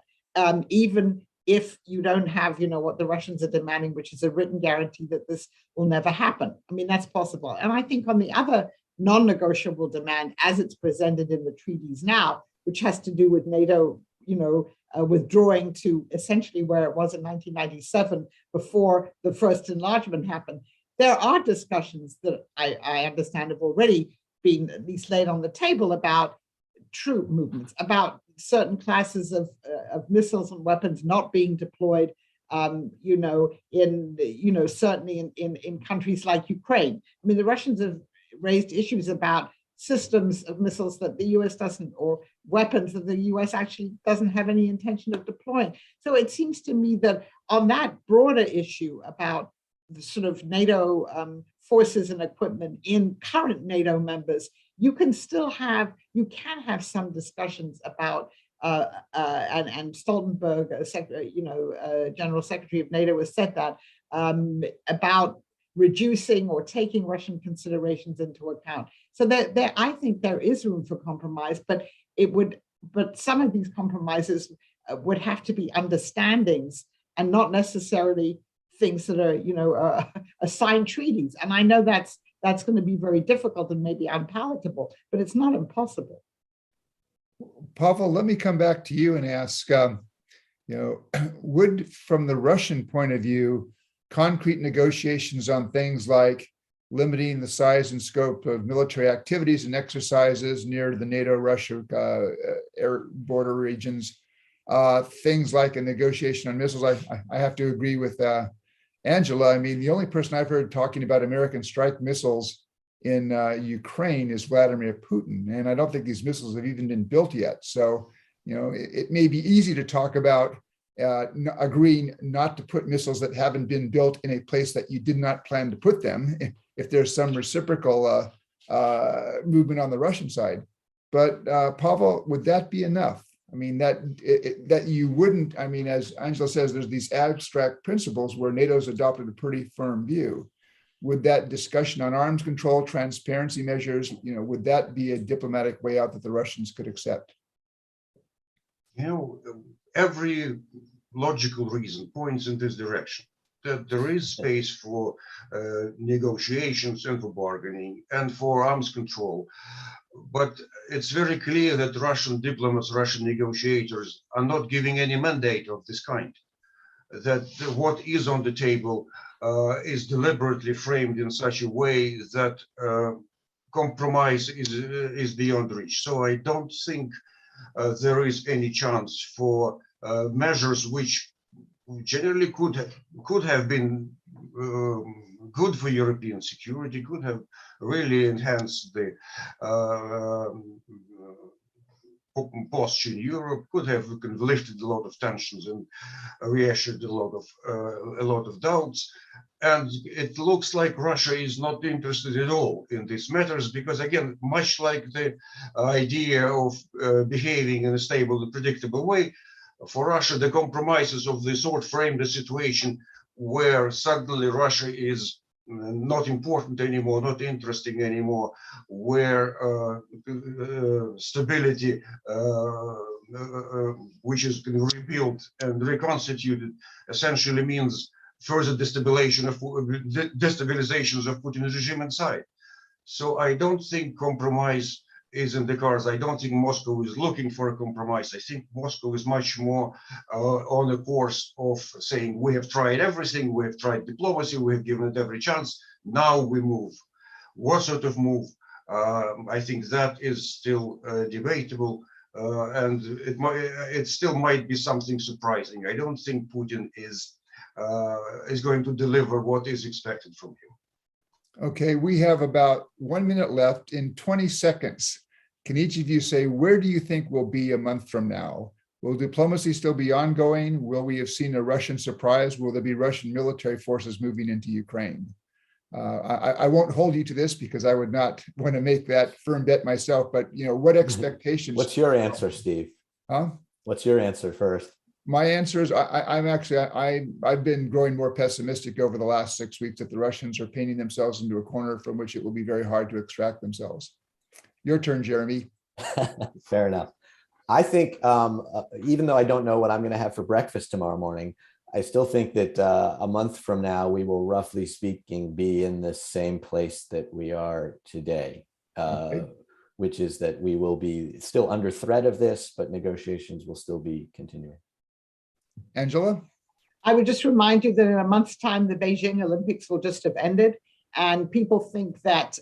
even if you don't have, what the Russians are demanding, which is a written guarantee that this will never happen. I mean, that's possible. And I think on the other non-negotiable demand, as it's presented in the treaties now, which has to do with NATO, withdrawing to essentially where it was in 1997 before the first enlargement happened. There are discussions that I understand have already been at least laid on the table about troop movements, about certain classes of missiles and weapons not being deployed, certainly in countries like Ukraine. I mean, the Russians have raised issues about systems of missiles that the US doesn't, or weapons that the US actually doesn't have any intention of deploying. So it seems to me that on that broader issue about the sort of NATO forces and equipment in current NATO members, you can have some discussions about, and Stoltenberg, General Secretary of NATO, has said that, about reducing or taking Russian considerations into account. So I think there is room for compromise, but some of these compromises would have to be understandings and not necessarily things that are, assigned treaties. And I know that's going to be very difficult and maybe unpalatable, but it's not impossible. Pavel, let me come back to you and ask, would, from the Russian point of view, concrete negotiations on things like limiting the size and scope of military activities and exercises near the NATO-Russia air border regions, things like a negotiation on missiles, I have to agree with Angela. I mean, the only person I've heard talking about American strike missiles in Ukraine is Vladimir Putin, and I don't think these missiles have even been built yet. So, it may be easy to talk about agreeing not to put missiles that haven't been built in a place that you did not plan to put them, if there's some reciprocal movement on the Russian side. But Pavel, would that be enough? I mean, that you wouldn't, I mean, as Angela says, there's these abstract principles where NATO's adopted a pretty firm view. Would that discussion on arms control, transparency measures, would that be a diplomatic way out that the Russians could accept? Every logical reason points in this direction, that there is space for negotiations and for bargaining and for arms control. But it's very clear that Russian diplomats, Russian negotiators are not giving any mandate of this kind, that what is on the table is deliberately framed in such a way that compromise is beyond reach. So I don't think there is any chance for measures which generally could have been good for European security, could have really enhanced the posture in Europe, could have lifted a lot of tensions and reassured a lot of doubts. And it looks like Russia is not interested at all in these matters, because again, much like the idea of behaving in a stable and predictable way, for Russia, the compromises of the sort framed a situation where suddenly Russia is not important anymore, not interesting anymore, where stability, which is rebuilt and reconstituted, essentially means further destabilizations of Putin's regime inside. So I don't think compromise is in the cards. I don't think Moscow is looking for a compromise. I think Moscow is much more on the course of saying, we have tried everything, we have tried diplomacy, we have given it every chance, now we move. What sort of move? I think that is still debatable, and it still might be something surprising. I don't think Putin is going to deliver what is expected from him. Okay, we have about 1 minute left. In 20 seconds, can each of you say, where do you think we'll be a month from now? Will diplomacy still be ongoing? Will we have seen a Russian surprise? Will there be Russian military forces moving into Ukraine? I won't hold you to this because I would not want to make that firm bet myself, but what expectations? What's your answer, Steve? Huh? What's your answer first? My answer is I've been growing more pessimistic over the last 6 weeks that the Russians are painting themselves into a corner from which it will be very hard to extract themselves. Your turn, Jeremy. Fair enough. I think even though I don't know what I'm going to have for breakfast tomorrow morning, I still think that a month from now, we will roughly speaking be in the same place that we are today, which is that we will be still under threat of this, but negotiations will still be continuing. Angela? I would just remind you that in a month's time, the Beijing Olympics will just have ended. And people think that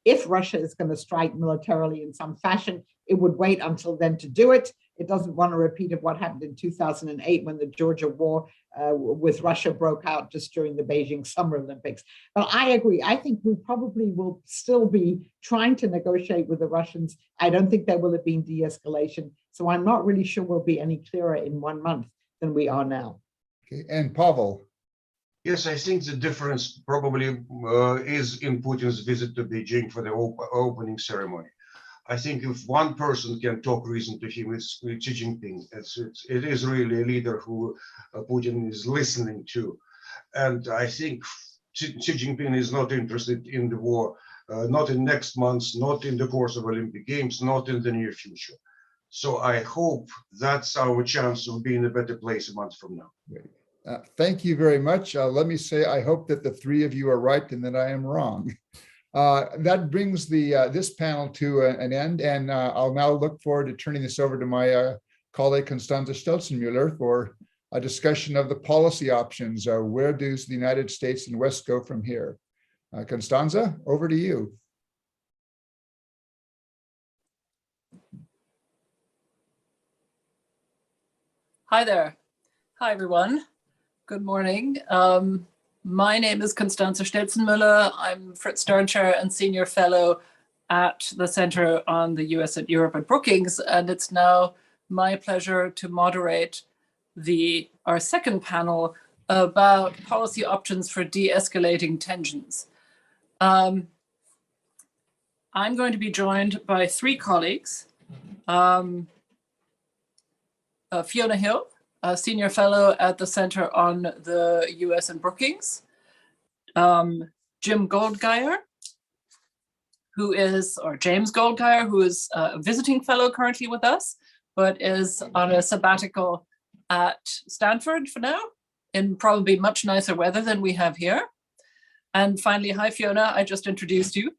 if Russia is going to strike militarily in some fashion, it would wait until then to do it. It doesn't want a repeat of what happened in 2008 when the Georgia war with Russia broke out just during the Beijing Summer Olympics. But I agree. I think we probably will still be trying to negotiate with the Russians. I don't think there will have been de-escalation. So I'm not really sure we'll be any clearer in 1 month than we are now. Okay. And Pavel? Yes, I think the difference probably is in Putin's visit to Beijing for the opening ceremony. I think if one person can talk reason to him, it's Xi Jinping. It is really a leader who Putin is listening to. And I think Xi Jinping is not interested in the war, not in next month, not in the course of Olympic Games, not in the near future. So I hope that's our chance of being in a better place a month from now. Thank you very much. Let me say, I hope that the three of you are right and that I am wrong. That brings this panel to an end, and I'll now look forward to turning this over to my colleague Constanze Stelzenmüller for a discussion of the policy options. Where does the United States and West go from here? Constanze, over to you. Hi there. Hi, everyone. Good morning. My name is Constanze Stelzenmüller. I'm Fritz Stern Chair and Senior Fellow at the Center on the US and Europe at Brookings, and it's now my pleasure to moderate our second panel about policy options for de-escalating tensions. I'm going to be joined by three colleagues. Fiona Hill, a Senior Fellow at the Center on the US and Brookings. Jim Goldgeier, James Goldgeier, who is a visiting fellow currently with us, but is on a sabbatical at Stanford for now, in probably much nicer weather than we have here. And finally, hi Fiona, I just introduced you.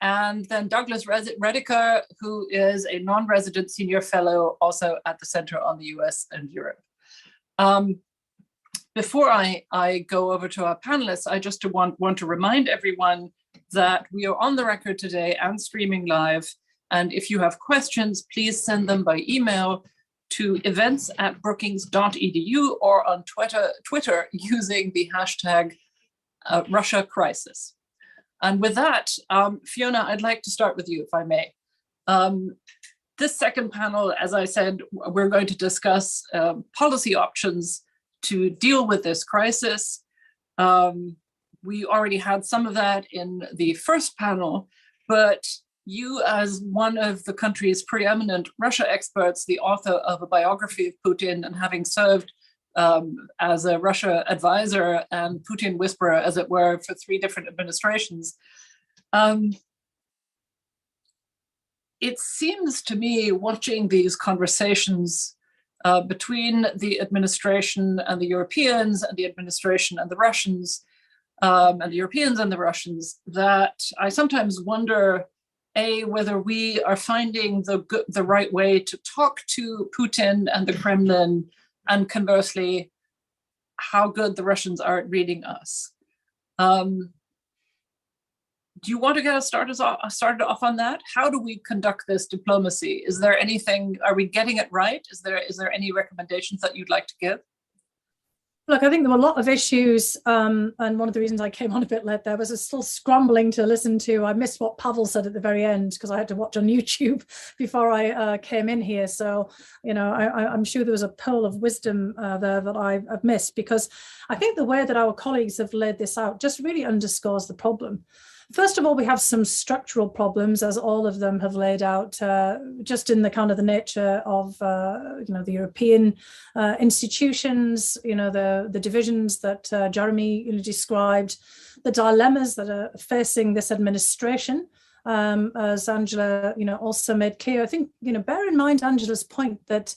And then Douglas Rediker, who is a non-resident senior fellow also at the Center on the US and Europe. Before I go over to our panelists, I just want to remind everyone that we are on the record today and streaming live. And if you have questions, please send them by email to events@brookings.edu or on Twitter using the hashtag Russia Crisis. And with that, Fiona, I'd like to start with you, if I may. This second panel, as I said, we're going to discuss policy options to deal with this crisis. We already had some of that in the first panel, but you, as one of the country's preeminent Russia experts, the author of a biography of Putin, and having served as a Russia advisor and Putin whisperer, as it were, for 3 different administrations. It seems to me, watching these conversations between the administration and the Europeans, and the administration and the Russians, and the Europeans and the Russians, that I sometimes wonder, A, whether we are finding the right way to talk to Putin and the Kremlin, and conversely, how good the Russians are at reading us. Do you want to get us started off on that? How do we conduct this diplomacy? Is there anything, are we getting it right? Is there any recommendations that you'd like to give? Look, I think there were a lot of issues, and one of the reasons I came on a bit late there was still scrambling to listen to. I missed what Pavel said at the very end because I had to watch on YouTube before I came in here. So, you know, I'm sure there was a pearl of wisdom there that I've missed, because I think the way that our colleagues have laid this out just really underscores the problem. First of all, we have some structural problems, as all of them have laid out, just in the kind of the nature of the European institutions, the divisions that Jeremy described, the dilemmas that are facing this administration. As Angela, also made clear, I think, bear in mind Angela's point that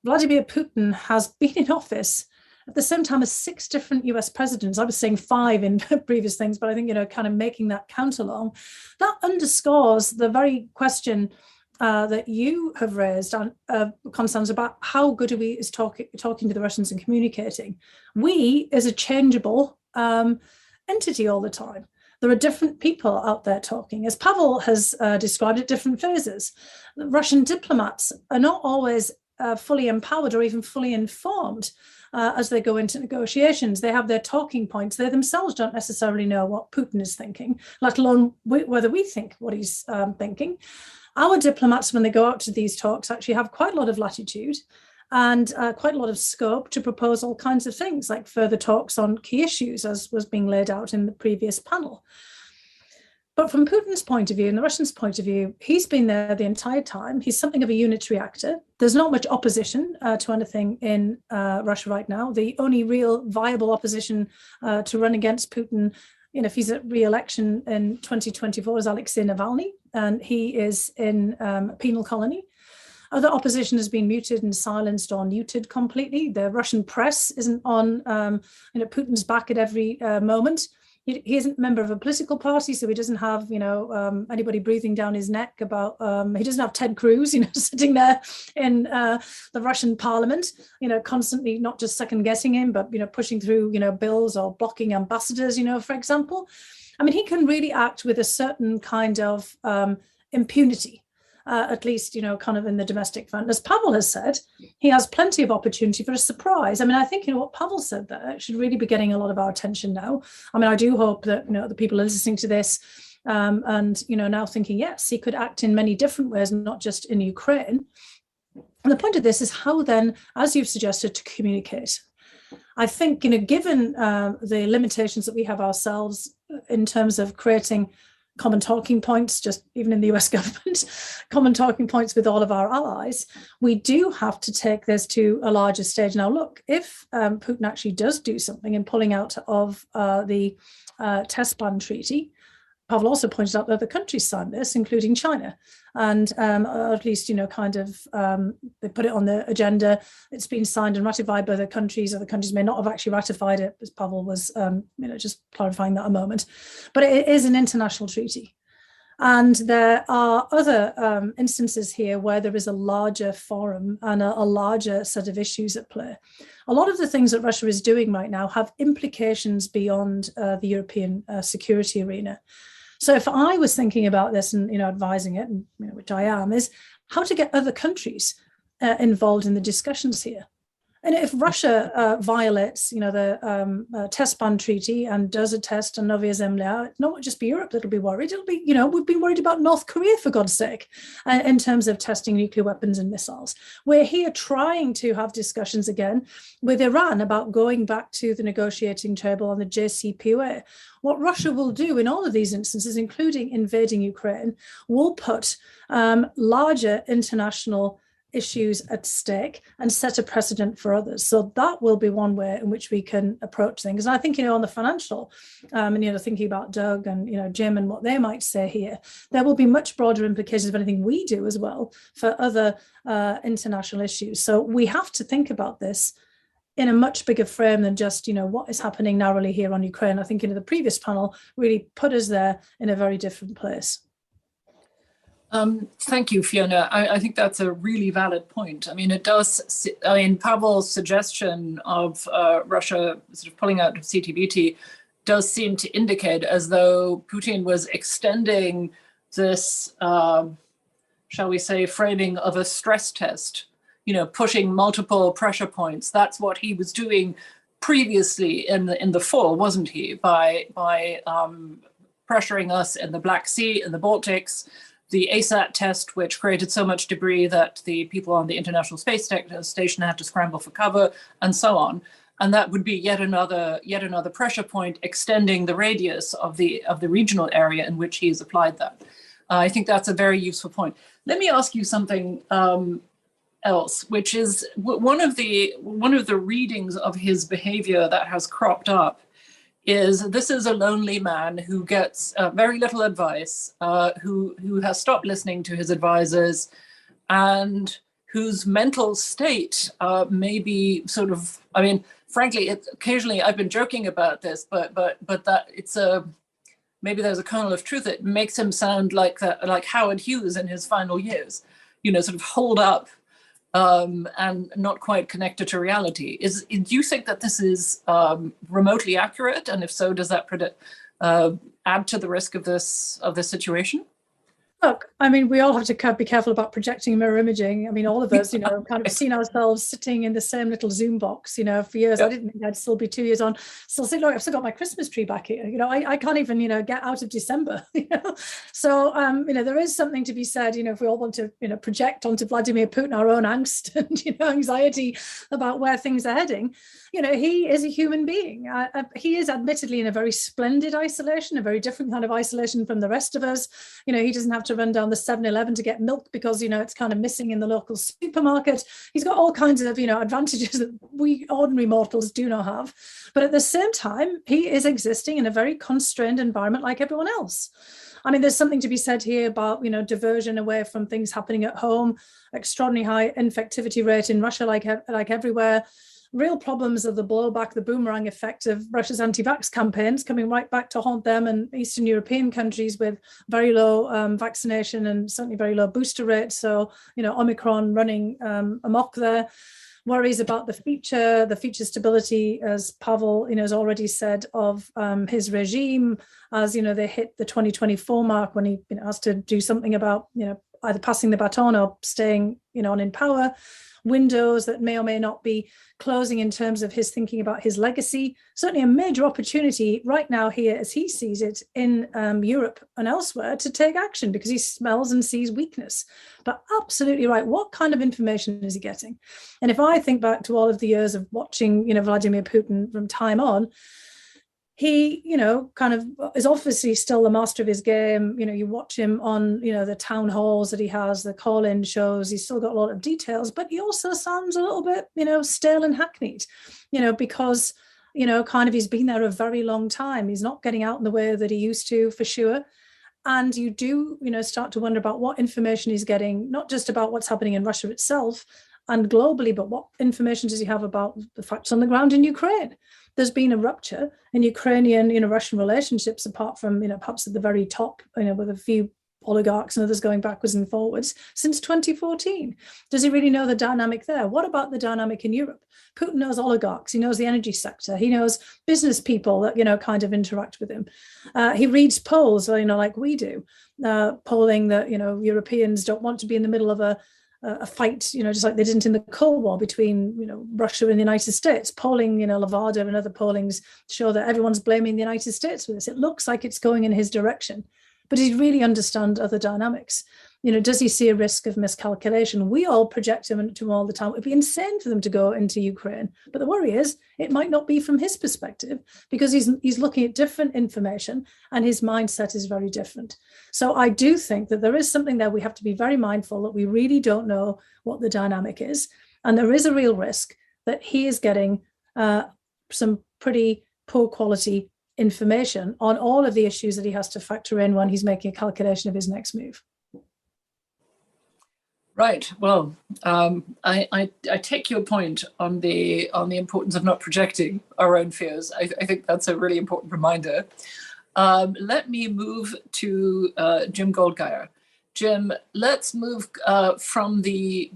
Vladimir Putin has been in office at the same time as 6 different US presidents. I was saying 5 in previous things, but I think, kind of making that count along. That underscores the very question that you have raised, Constance, about how good are we is talking to the Russians and communicating. We is a changeable entity all the time. There are different people out there talking. As Pavel has described at different phases, the Russian diplomats are not always fully empowered or even fully informed as they go into negotiations. They have their talking points. They themselves don't necessarily know what Putin is thinking, let alone whether we think what he's thinking. Our diplomats, when they go out to these talks, actually have quite a lot of latitude and quite a lot of scope to propose all kinds of things, like further talks on key issues, as was being laid out in the previous panel. But from Putin's point of view and the Russians' point of view, he's been there the entire time. He's something of a unitary actor. There's not much opposition to anything in Russia right now. The only real viable opposition to run against Putin, if he's at re-election in 2024, is Alexei Navalny, and he is in a penal colony. Other opposition has been muted and silenced or neutered completely. The Russian press isn't on Putin's back at every moment. He isn't a member of a political party, so he doesn't have, anybody breathing down his neck about, he doesn't have Ted Cruz, sitting there in the Russian parliament, constantly not just second guessing him, but, pushing through, bills or blocking ambassadors, for example. I mean, he can really act with a certain kind of impunity. At least, kind of in the domestic front. As Pavel has said, he has plenty of opportunity for a surprise. I mean, I think, what Pavel said there should really be getting a lot of our attention now. I mean, I do hope that, the people are listening to this and, now thinking, yes, he could act in many different ways, not just in Ukraine. And the point of this is how then, as you've suggested, to communicate. I think, given the limitations that we have ourselves in terms of creating common talking points, just even in the US government, common talking points with all of our allies, we do have to take this to a larger stage. Now, look, if Putin actually does do something in pulling out of the test ban treaty, Pavel also pointed out that other countries signed this, including China. And at least, they put it on the agenda. It's been signed and ratified by the countries. Other countries may not have actually ratified it, as Pavel was, just clarifying that a moment. But it is an international treaty. And there are other instances here where there is a larger forum and a larger set of issues at play. A lot of the things that Russia is doing right now have implications beyond the European security arena. So if I was thinking about this and, advising it, and, which I am, is how to get other countries involved in the discussions here. And if Russia violates, the test ban treaty and does a test on Novaya Zemlya, it's not just be Europe that'll be worried. It'll be, we've been worried about North Korea, for God's sake, in terms of testing nuclear weapons and missiles. We're here trying to have discussions again with Iran about going back to the negotiating table on the JCPOA. What Russia will do in all of these instances, including invading Ukraine, will put larger international issues at stake and set a precedent for others. So that will be one way in which we can approach things. And I think, on the financial, and, thinking about Doug and, Jim and what they might say here, there will be much broader implications of anything we do as well for other international issues. So we have to think about this in a much bigger frame than just, what is happening narrowly here on Ukraine. I think, the previous panel really put us there in a very different place. Thank you, Fiona. I think that's a really valid point. I mean, Pavel's suggestion of Russia sort of pulling out of CTBT does seem to indicate as though Putin was extending this, shall we say, framing of a stress test, pushing multiple pressure points. That's what he was doing previously in the fall, wasn't he? By pressuring us in the Black Sea, in the Baltics, the ASAT test, which created so much debris that the people on the International Space Station had to scramble for cover, and so on. And that would be yet another pressure point, extending the radius of the regional area in which he has applied that. I think that's a very useful point. Let me ask you something else, which is one of the readings of his behavior that has cropped up is this is a lonely man who gets very little advice, who has stopped listening to his advisors, and whose mental state may be sort of, I mean, frankly, occasionally I've been joking about this, but that it's maybe there's a kernel of truth. It makes him sound like Howard Hughes in his final years, sort of holed up and not quite connected to reality. Do you think that this is remotely accurate? And if so, does that add to the risk of this situation? Look, I mean, we all have to be careful about projecting mirror imaging. I mean, all of us, kind of seen ourselves sitting in the same little Zoom box, for years. Yep. I didn't think I'd still be 2 years on. Still saying, look, I've still got my Christmas tree back here. I can't even, get out of December. So, there is something to be said. If we all want to, project onto Vladimir Putin our own angst and anxiety about where things are heading. He is a human being. He is admittedly in a very splendid isolation, a very different kind of isolation from the rest of us. He doesn't have to run down the 7-Eleven to get milk because, it's kind of missing in the local supermarket. He's got all kinds of, advantages that we ordinary mortals do not have. But at the same time, he is existing in a very constrained environment like everyone else. I mean, there's something to be said here about, diversion away from things happening at home, extraordinarily high infectivity rate in Russia, like everywhere. Real problems of the blowback, the boomerang effect of Russia's anti-vax campaigns coming right back to haunt them and Eastern European countries with very low vaccination and certainly very low booster rates. So, Omicron running amok there. Worries about the future stability, as Pavel, has already said, of his regime, as, they hit the 2024 mark when he has to do something about, either passing the baton or staying, on in power. Windows that may or may not be closing in terms of his thinking about his legacy. Certainly a major opportunity right now here, as he sees it, in Europe and elsewhere to take action because he smells and sees weakness. But absolutely right. What kind of information is he getting? And if I think back to all of the years of watching, Vladimir Putin from time on, he, kind of is obviously still the master of his game. You watch him on, the town halls that he has, the call-in shows. He's still got a lot of details, but he also sounds a little bit, stale and hackneyed, because, kind of he's been there a very long time. He's not getting out in the way that he used to, for sure. And you do, start to wonder about what information he's getting, not just about what's happening in Russia itself and globally, but what information does he have about the facts on the ground in Ukraine? There's been a rupture in Ukrainian, Russian relationships, apart from, perhaps at the very top, with a few oligarchs and others going backwards and forwards since 2014. Does he really know the dynamic there? What about the dynamic in Europe? Putin knows oligarchs. He knows the energy sector. He knows business people that, kind of interact with him. He reads polls, like we do, polling that, Europeans don't want to be in the middle of a fight, just like they didn't in the Cold War between, Russia and the United States. Polling, Levada and other pollings show that everyone's blaming the United States for this. It looks like it's going in his direction. But does he really understand other dynamics? Does he see a risk of miscalculation? We all project him to him all the time. It'd be insane for them to go into Ukraine. But the worry is it might not be from his perspective because he's looking at different information and his mindset is very different. So I do think that there is something there we have to be very mindful that we really don't know what the dynamic is. And there is a real risk that he is getting some pretty poor quality information on all of the issues that he has to factor in when he's making a calculation of his next move. Right. Well, I take your point on the importance of not projecting our own fears. I think that's a really important reminder. Let me move to Jim Goldgeier. Jim, let's move from the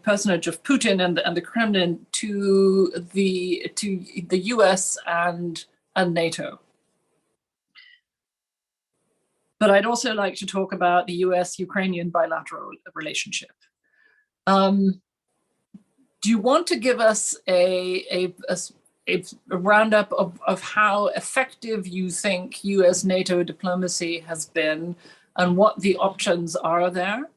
personage of Putin and the Kremlin to the US and NATO. But I'd also like to talk about the US-Ukrainian bilateral relationship. Do you want to give us a roundup of how effective you think US-NATO diplomacy has been and what the options are there?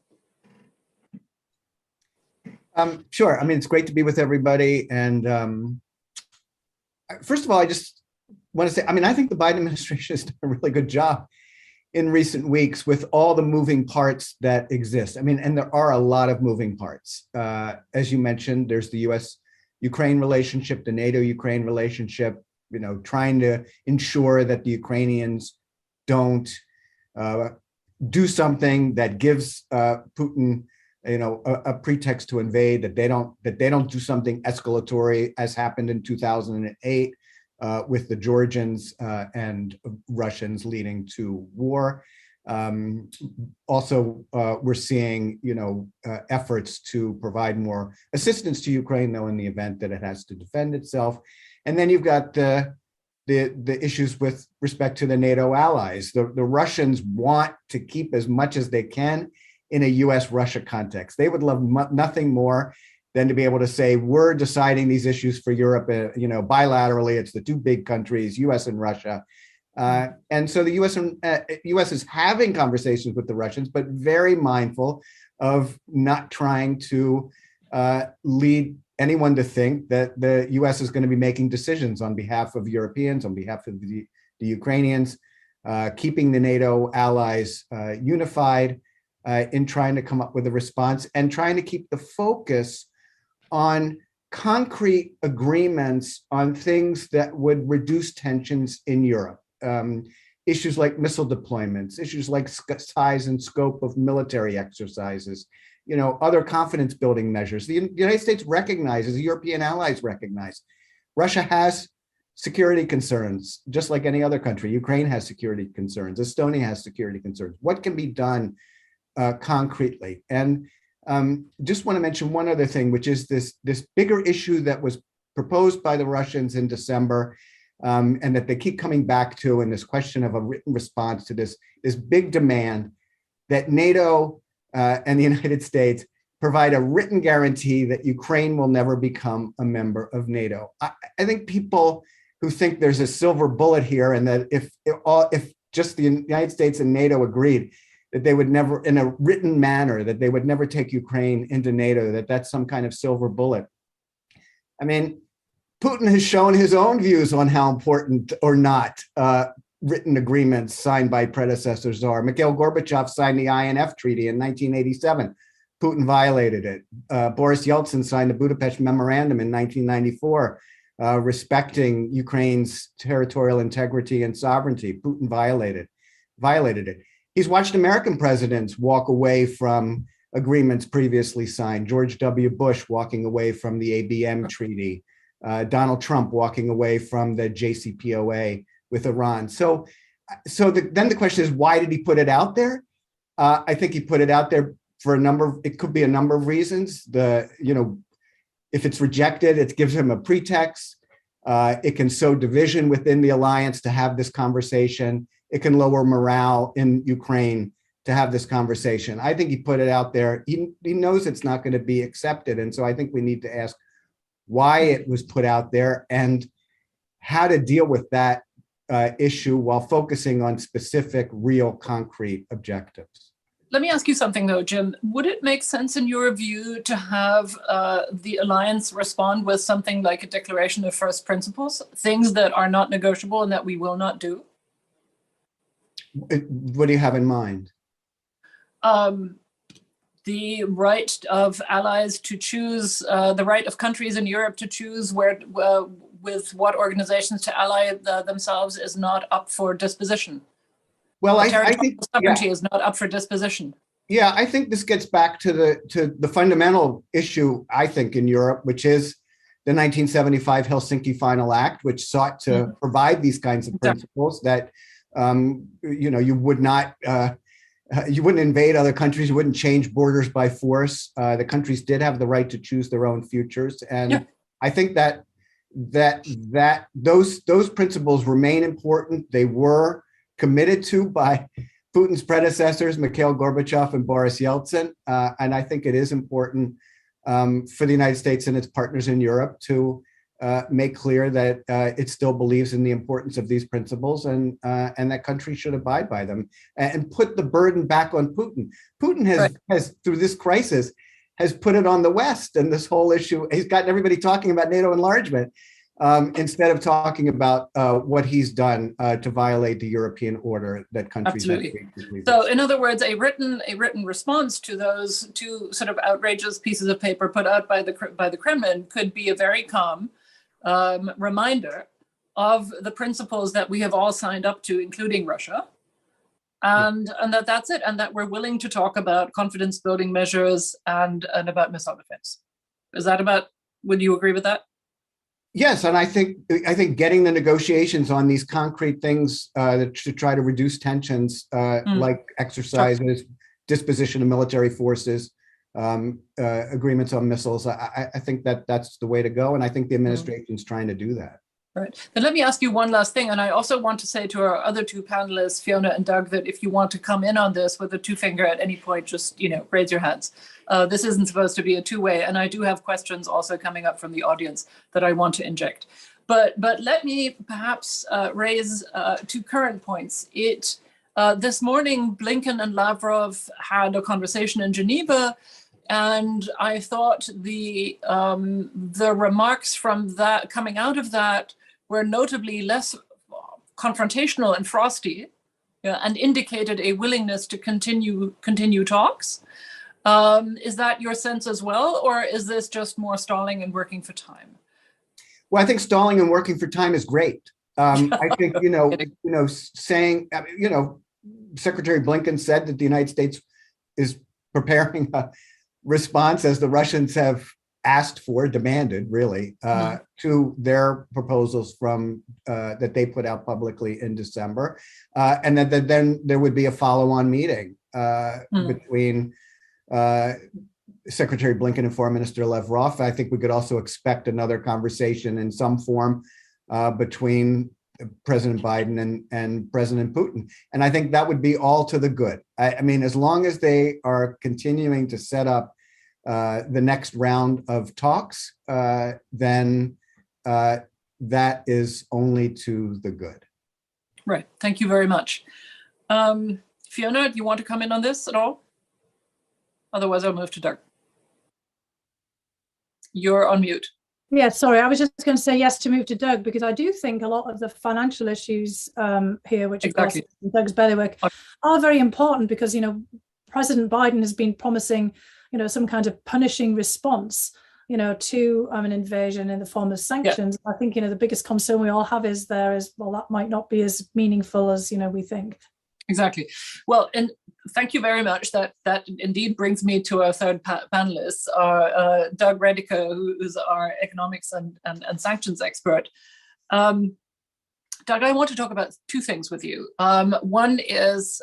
Sure. I mean, it's great to be with everybody. And first of all, I just want to say, I mean, I think the Biden administration has done a really good job in recent weeks with all the moving parts that exist. I mean, and there are a lot of moving parts. As you mentioned, there's the US-Ukraine relationship, the NATO-Ukraine relationship, you know, trying to ensure that the Ukrainians don't do something that gives Putin, you know, a pretext to invade, that they don't do something escalatory as happened in 2008 with the Georgians and Russians leading to war. Also, we're seeing, you know, efforts to provide more assistance to Ukraine, though, in the event that it has to defend itself. And then you've got the issues with respect to the NATO allies. The Russians want to keep as much as they can in a US-Russia context. They would love nothing more than to be able to say, we're deciding these issues for Europe, you know, bilaterally. It's the two big countries, US and Russia. And so the US is having conversations with the Russians, but very mindful of not trying to lead anyone to think that the US is going to be making decisions on behalf of Europeans, on behalf of the Ukrainians, keeping the NATO allies unified in trying to come up with a response and trying to keep the focus on concrete agreements on things that would reduce tensions in Europe. Issues like missile deployments, issues like size and scope of military exercises, you know, other confidence building measures. The United States recognizes, the European allies recognize, Russia has security concerns, just like any other country. Ukraine has security concerns. Estonia has security concerns. What can be done concretely? And just want to mention one other thing, which is this bigger issue that was proposed by the Russians in December, and that they keep coming back to, in this question of a written response to this big demand that NATO and the United States provide a written guarantee that Ukraine will never become a member of NATO. I think people who think there's a silver bullet here, and that if just the United States and NATO agreed that they would never, in a written manner, that they would never take Ukraine into NATO, that's some kind of silver bullet. I mean, Putin has shown his own views on how important or not written agreements signed by predecessors are. Mikhail Gorbachev signed the INF Treaty in 1987. Putin violated it. Boris Yeltsin signed the Budapest Memorandum in 1994, respecting Ukraine's territorial integrity and sovereignty. Putin violated it. He's watched American presidents walk away from agreements previously signed. George W. Bush walking away from the ABM Treaty. Donald Trump walking away from the JCPOA with Iran. So then the question is, why did he put it out there? I think he put it out there for it could be a number of reasons. If it's rejected, it gives him a pretext. It can sow division within the alliance to have this conversation. It can lower morale in Ukraine to have this conversation. I think he put it out there. He knows it's not going to be accepted. And so I think we need to ask why it was put out there and how to deal with that issue while focusing on specific, real, concrete objectives. Let me ask you something though, Jim. Would it make sense in your view to have the alliance respond with something like a declaration of first principles, things that are not negotiable and that we will not do? What do you have in mind? The right of allies to choose, the right of countries in Europe to choose with what organizations to ally themselves is not up for disposition. Well, I think sovereignty is not up for disposition. Yeah, I think this gets back to the fundamental issue, I think, in Europe, which is the 1975 Helsinki Final Act, which sought to provide these kinds of principles that you would not. You wouldn't invade other countries. You wouldn't change borders by force. The countries did have the right to choose their own futures, and I think that those principles remain important. They were committed to by Putin's predecessors, Mikhail Gorbachev and Boris Yeltsin, and I think it is important for the United States and its partners in Europe to make clear that it still believes in the importance of these principles and that countries should abide by them and put the burden back on Putin. Putin has through this crisis, has put it on the West, and this whole issue, he's gotten everybody talking about NATO enlargement instead of talking about what he's done to violate the European order that countries have. Absolutely. So in other words, a written response to those two sort of outrageous pieces of paper put out by the Kremlin could be a very calm reminder of the principles that we have all signed up to, including Russia. And that's it, and that we're willing to talk about confidence building measures and about missile defense. Would you agree with that? Yes, and I think getting the negotiations on these concrete things to try to reduce tensions, like exercises, disposition of military forces, agreements on missiles, I think that's the way to go, and I think the administration's trying to do that. Right. Then let me ask you one last thing. And I also want to say to our other two panelists, Fiona and Doug, that if you want to come in on this with a two finger at any point, just, raise your hands. This isn't supposed to be a two-way. And I do have questions also coming up from the audience that I want to inject. But let me perhaps raise two current points. This morning, Blinken and Lavrov had a conversation in Geneva, and I thought the remarks from that coming out of that were notably less confrontational and frosty, and indicated a willingness to continue talks. Is that your sense as well, or is this just more stalling and working for time? Well, I think stalling and working for time is great. I think saying Secretary Blinken said that the United States is preparing a response, as the Russians have asked for, demanded really, to their proposals from that they put out publicly in December, and then there would be a follow-on meeting between Secretary Blinken and Foreign Minister Lavrov. I think we could also expect another conversation in some form between President Biden and President Putin, and I think that would be all to the good. I mean, as long as they are continuing to set up the next round of talks, then that is only to the good. Right. Thank you very much. Fiona, do you want to come in on this at all? Otherwise, I'll move to Doug. You're on mute. Yeah, sorry. I was just going to say yes to move to Doug, because I do think a lot of the financial issues here, which exactly. Of course Doug's bailiwick, are very important because, President Biden has been promising some kind of punishing response, to an invasion in the form of sanctions. Yeah. I think, the biggest concern we all have is well, that might not be as meaningful as, we think. Exactly. Well, and thank you very much. That indeed brings me to our third panelist, Doug Rediker, who is our economics and sanctions expert. Doug, I want to talk about two things with you. One is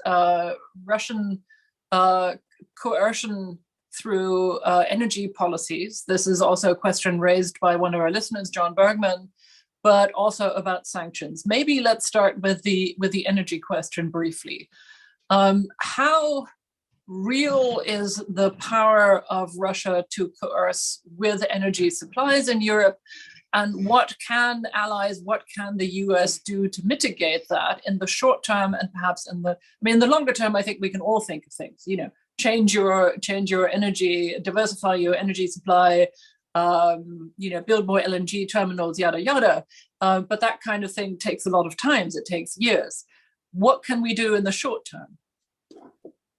Russian coercion through energy policies. This is also a question raised by one of our listeners, John Bergman, but also about sanctions. Maybe let's start with the energy question briefly. How real is the power of Russia to coerce with energy supplies in Europe? And what can the US do to mitigate that in the short term, and perhaps in the longer term? I think we can all think of things, change your energy, diversify your energy supply, build more LNG terminals, yada, yada. But that kind of thing takes a lot of time. It takes years. What can we do in the short term?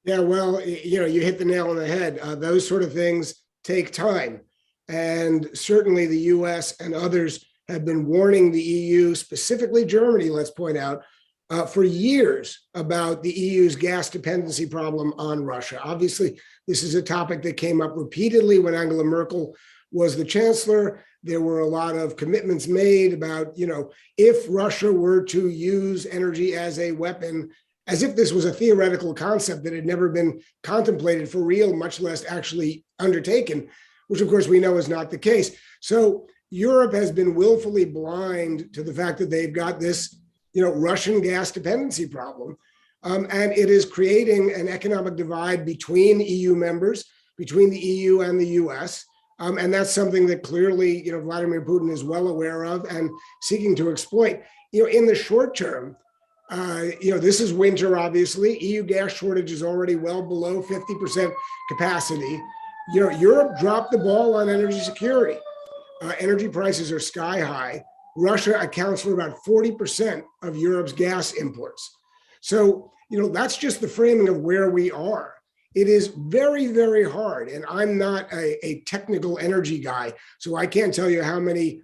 Yeah, well, you hit the nail on the head. Those sort of things take time. And certainly the US and others have been warning the EU, specifically Germany, let's point out, for years about the EU's gas dependency problem on Russia. Obviously, this is a topic that came up repeatedly when Angela Merkel was the chancellor. There were a lot of commitments made about, if Russia were to use energy as a weapon, as if this was a theoretical concept that had never been contemplated for real, much less actually undertaken, which of course we know is not the case. So Europe has been willfully blind to the fact that they've got this, Russian gas dependency problem. And it is creating an economic divide between EU members, between the EU and the US. And that's something that clearly, Vladimir Putin is well aware of and seeking to exploit. In the short term, this is winter, obviously. EU gas shortage is already well below 50% capacity. Europe dropped the ball on energy security. Energy prices are sky high. Russia accounts for about 40% of Europe's gas imports. So, that's just the framing of where we are. It is very, very hard. And I'm not a technical energy guy, so I can't tell you how many,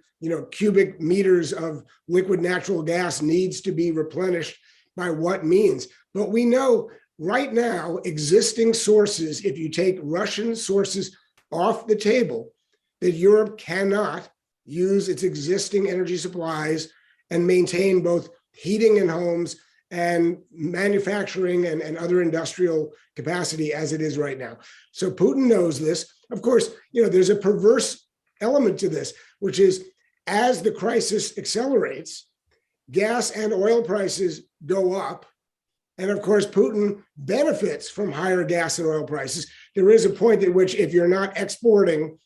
cubic meters of liquid natural gas needs to be replenished by what means. But we know right now, existing sources, if you take Russian sources off the table, that Europe cannot use its existing energy supplies and maintain both heating in homes and manufacturing and other industrial capacity as it is right now. So Putin knows this. Of course, there's a perverse element to this, which is as the crisis accelerates, gas and oil prices go up. And of course, Putin benefits from higher gas and oil prices. There is a point at which if you're not exporting,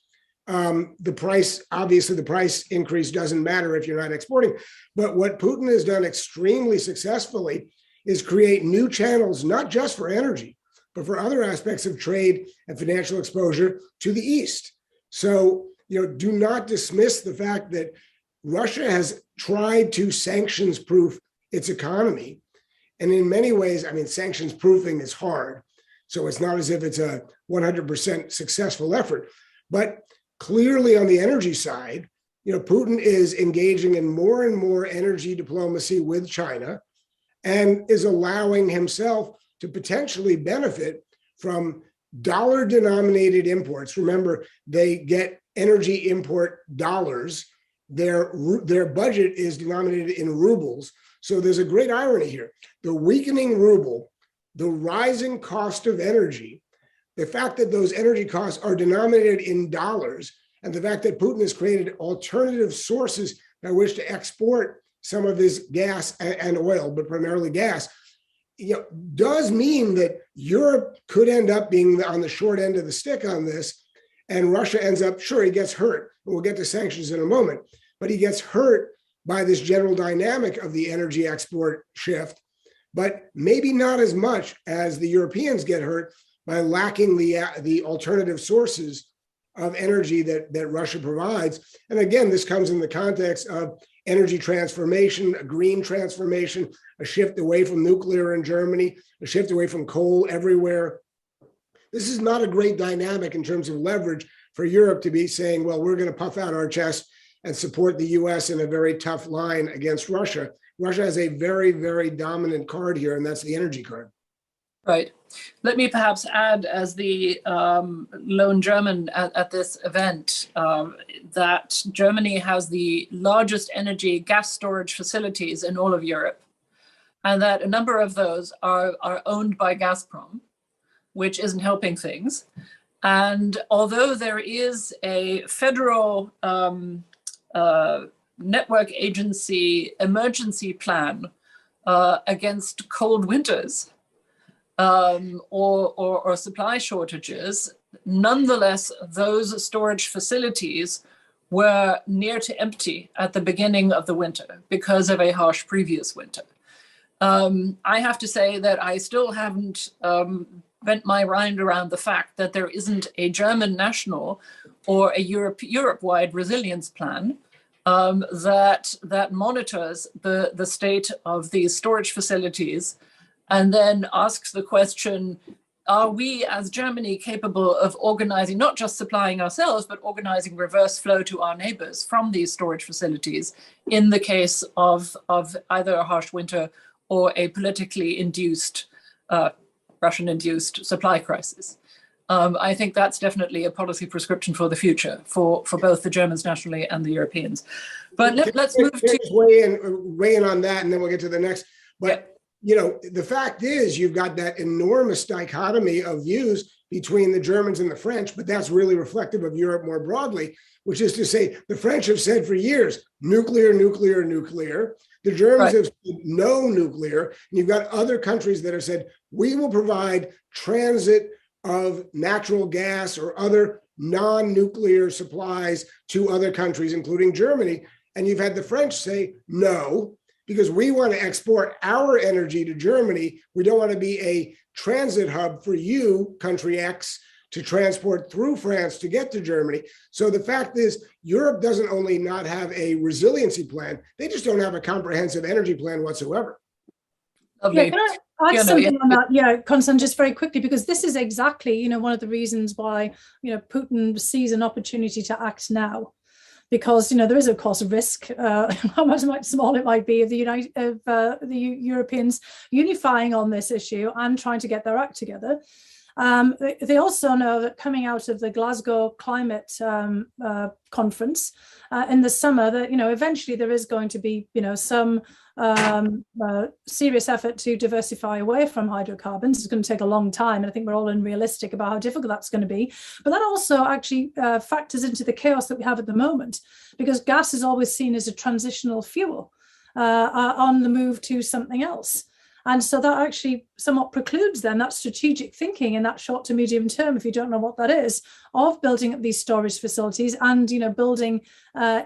the price increase doesn't matter if you're not exporting. But what Putin has done extremely successfully is create new channels, not just for energy, but for other aspects of trade and financial exposure to the East. So, do not dismiss the fact that Russia has tried to sanctions proof its economy. And in many ways, sanctions proofing is hard. So it's not as if it's a 100% successful effort. But clearly on the energy side, Putin is engaging in more and more energy diplomacy with China and is allowing himself to potentially benefit from dollar-denominated imports. Remember, they get energy import dollars. Their budget is denominated in rubles. So there's a great irony here. The weakening ruble, the rising cost of energy, the fact that those energy costs are denominated in dollars, and the fact that Putin has created alternative sources by which to export some of his gas and oil, but primarily gas, does mean that Europe could end up being on the short end of the stick on this, and Russia ends up, sure, he gets hurt. We'll get to sanctions in a moment, but he gets hurt by this general dynamic of the energy export shift, but maybe not as much as the Europeans get hurt by lacking the alternative sources of energy that Russia provides. And again, this comes in the context of energy transformation, a green transformation, a shift away from nuclear in Germany, a shift away from coal everywhere. This is not a great dynamic in terms of leverage for Europe to be saying, well, we're going to puff out our chest and support the US in a very tough line against Russia. Russia has a very, very dominant card here, and that's the energy card. Right. Let me perhaps add, as the lone German at this event, that Germany has the largest energy gas storage facilities in all of Europe, and that a number of those are owned by Gazprom, which isn't helping things. And although there is a federal network agency emergency plan against cold winters, or supply shortages, nonetheless, those storage facilities were near to empty at the beginning of the winter because of a harsh previous winter. I have to say that I still haven't bent my mind around the fact that there isn't a German national or a Europe-wide resilience plan that monitors the state of these storage facilities, and then asks the question, are we as Germany capable of organizing, not just supplying ourselves, but organizing reverse flow to our neighbors from these storage facilities in the case of either a harsh winter or a politically induced, Russian-induced supply crisis? I think that's definitely a policy prescription for the future for both the Germans nationally and the Europeans. But let's move to weigh in on that, and then we'll get to the next. But the fact is, you've got that enormous dichotomy of views between the Germans and the French, but that's really reflective of Europe more broadly, which is to say the French have said for years, nuclear, nuclear, nuclear. The Germans have said no nuclear. And you've got other countries that have said, we will provide transit of natural gas or other non-nuclear supplies to other countries, including Germany. And you've had the French say no, because we want to export our energy to Germany. We don't want to be a transit hub for you, country X, to transport through France to get to Germany. So the fact is, Europe doesn't only not have a resiliency plan, they just don't have a comprehensive energy plan whatsoever. Yeah, can I add something on that? Yeah, Konstantin, just very quickly, because this is exactly, one of the reasons why, Putin sees an opportunity to act now. Because there is of course a risk, how much small it might be, of the Europeans unifying on this issue and trying to get their act together. They also know that coming out of the Glasgow climate conference in the summer, that eventually there is going to be some serious effort to diversify away from hydrocarbons. It's going to take a long time, and I think we're all unrealistic about how difficult that's going to be. But that also actually factors into the chaos that we have at the moment, because gas is always seen as a transitional fuel on the move to something else. And so that actually somewhat precludes then that strategic thinking in that short to medium term, if you don't know what that is, of building up these storage facilities and, building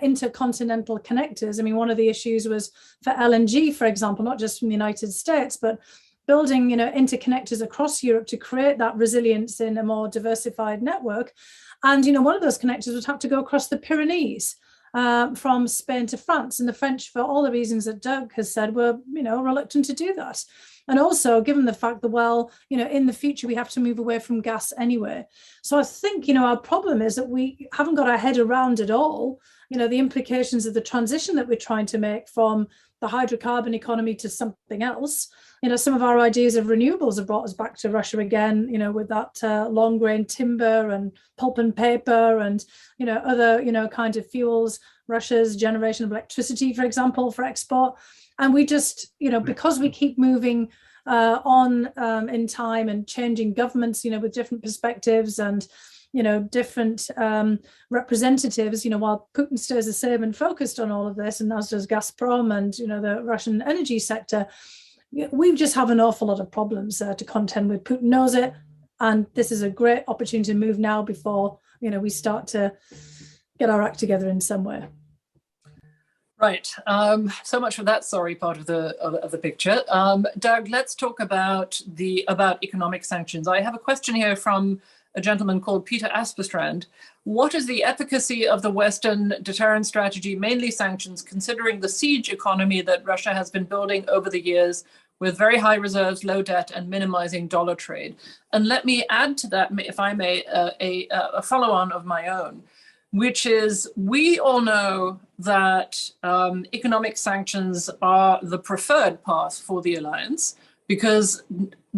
intercontinental connectors. I mean, one of the issues was for LNG, for example, not just from the United States, but building, interconnectors across Europe to create that resilience in a more diversified network. And, one of those connectors would have to go across the Pyrenees. From Spain to France, and the French, for all the reasons that Doug has said, were reluctant to do that. And also given the fact that, in the future we have to move away from gas anyway. So I think our problem is that we haven't got our head around at all the implications of the transition that we're trying to make from the hydrocarbon economy to something else. Some of our ideas of renewables have brought us back to Russia again, with that long grain timber and pulp and paper and, other, kind of fuels, Russia's generation of electricity, for example, for export. And we just, because we keep moving on in time and changing governments, with different perspectives and, different representatives, while Putin stays the same and focused on all of this, and as does Gazprom and, the Russian energy sector, we just have an awful lot of problems to contend with. Putin knows it, and this is a great opportunity to move now before, we start to get our act together in some way. Right. So much for that sorry part of the picture. Doug, let's talk about economic sanctions. I have a question here from a gentleman called Peter Asperstrand. What is the efficacy of the Western deterrent strategy, mainly sanctions, considering the siege economy that Russia has been building over the years with very high reserves, low debt, and minimizing dollar trade? And let me add to that, if I may, a follow-on of my own, which is we all know that economic sanctions are the preferred path for the alliance, because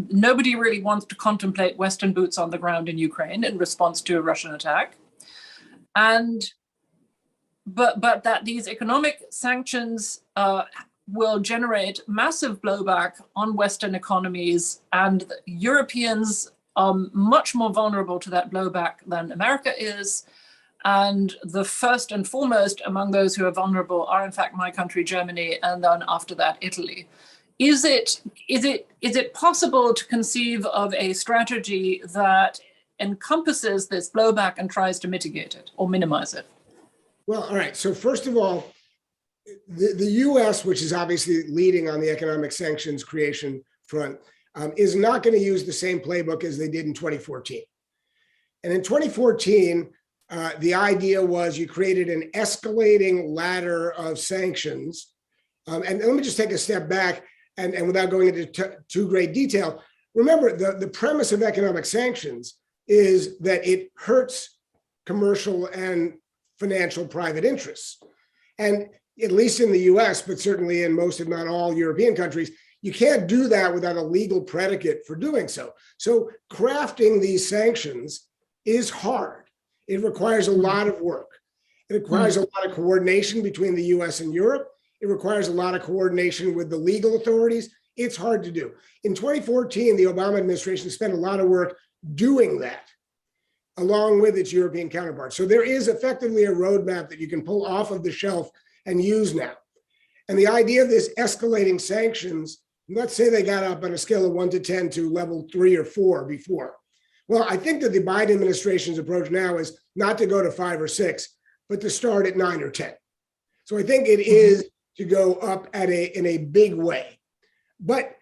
nobody really wants to contemplate Western boots on the ground in Ukraine in response to a Russian attack. But that these economic sanctions will generate massive blowback on Western economies, and Europeans are much more vulnerable to that blowback than America is. And the first and foremost among those who are vulnerable are, in fact, my country, Germany, and then after that, Italy. Is it possible to conceive of a strategy that encompasses this blowback and tries to mitigate it or minimize it? Well, all right. So first of all, the U.S., which is obviously leading on the economic sanctions creation front, is not going to use the same playbook as they did in 2014. And in 2014, the idea was you created an escalating ladder of sanctions. And let me just take a step back and without going into too great detail, remember the premise of economic sanctions is that it hurts commercial and financial private interests. And at least in the US, but certainly in most, if not all, European countries, you can't do that without a legal predicate for doing so. So crafting these sanctions is hard. It requires a lot of work. It requires a lot of coordination between the US and Europe. It requires a lot of coordination with the legal authorities. It's hard to do. In 2014, the Obama administration spent a lot of work doing that, along with its European counterparts. So there is effectively a roadmap that you can pull off of the shelf and use now. And the idea of this escalating sanctions, let's say they got up on a scale of 1 to 10 to level 3 or 4 before. Well, I think that the Biden administration's approach now is not to go to 5 or 6, but to start at 9 or 10. So I think it is to go up in a big way. But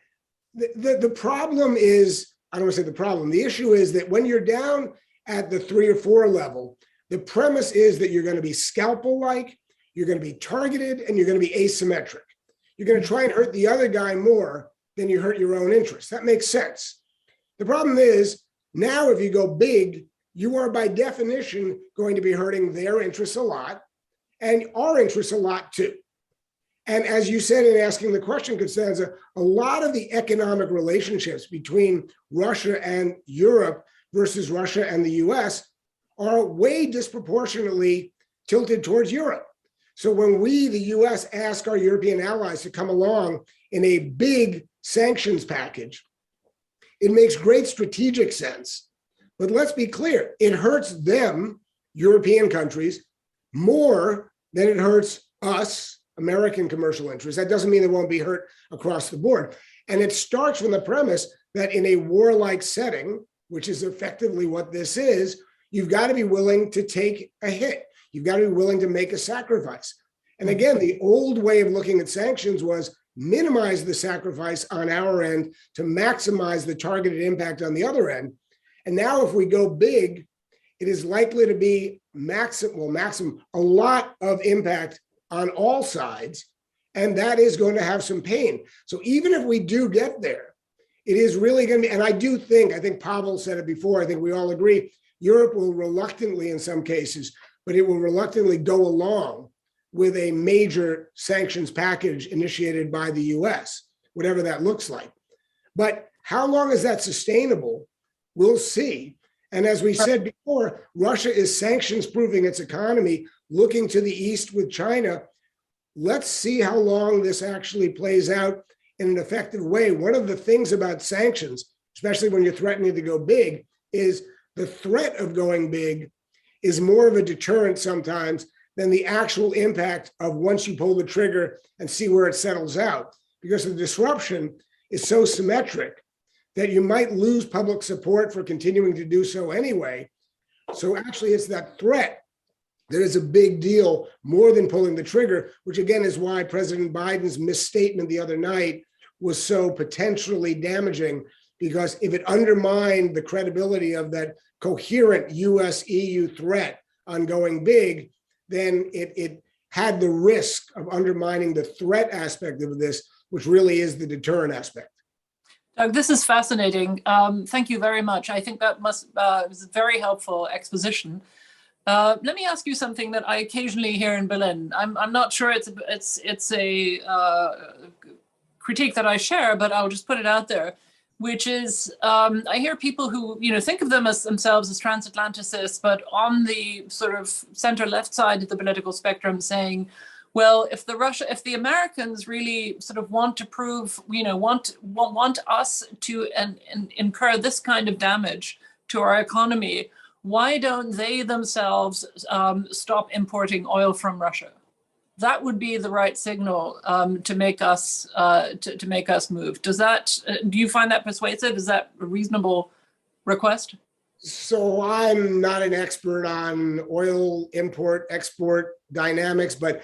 the problem is, I don't want to say the problem, the issue is that when you're down at the 3 or 4 level, the premise is that you're going to be scalpel-like, you're going to be targeted, and you're going to be asymmetric. You're going to try and hurt the other guy more than you hurt your own interests. That makes sense. The problem is, now if you go big, you are by definition going to be hurting their interests a lot and our interests a lot too. And as you said in asking the question, Constanza, a lot of the economic relationships between Russia and Europe versus Russia and the US are way disproportionately tilted towards Europe. So when we, the US, ask our European allies to come along in a big sanctions package, it makes great strategic sense. But let's be clear, it hurts them, European countries, more than it hurts us, American commercial interests. That doesn't mean it won't be hurt across the board. And it starts from the premise that in a warlike setting, which is effectively what this is, you've got to be willing to take a hit. You've got to be willing to make a sacrifice. And again, the old way of looking at sanctions was minimize the sacrifice on our end to maximize the targeted impact on the other end. And now if we go big, it is likely to be maximum, a lot of impact on all sides. And that is going to have some pain. So even if we do get there, it is really going to be, and I think Pavel said it before, I think we all agree, Europe will reluctantly in some cases, but it will reluctantly go along with a major sanctions package initiated by the US, whatever that looks like. But how long is that sustainable? We'll see. And as we said before, Russia is sanctions-proofing its economy, looking to the east with China. Let's see how long this actually plays out in an effective way. One of the things about sanctions, especially when you're threatening to go big, is the threat of going big is more of a deterrent sometimes than the actual impact of once you pull the trigger and see where it settles out. Because the disruption is so symmetric that you might lose public support for continuing to do so anyway. So actually it's that threat that is a big deal more than pulling the trigger, which again is why President Biden's misstatement the other night was so potentially damaging, because if it undermined the credibility of that coherent US-EU threat on going big, then it had the risk of undermining the threat aspect of this, which really is the deterrent aspect. Doug, this is fascinating. Thank you very much. I think that was a very helpful exposition. Let me ask you something that I occasionally hear in Berlin. I'm not sure it's a critique that I share, but I'll just put it out there, which is I hear people who think of themselves as transatlanticists, but on the sort of center-left side of the political spectrum, saying, well, if the Americans really sort of want to prove, want us to incur this kind of damage to our economy, why don't they themselves stop importing oil from Russia? That would be the right signal to make us move. Do you find that persuasive? Is that a reasonable request? So I'm not an expert on oil import export dynamics, but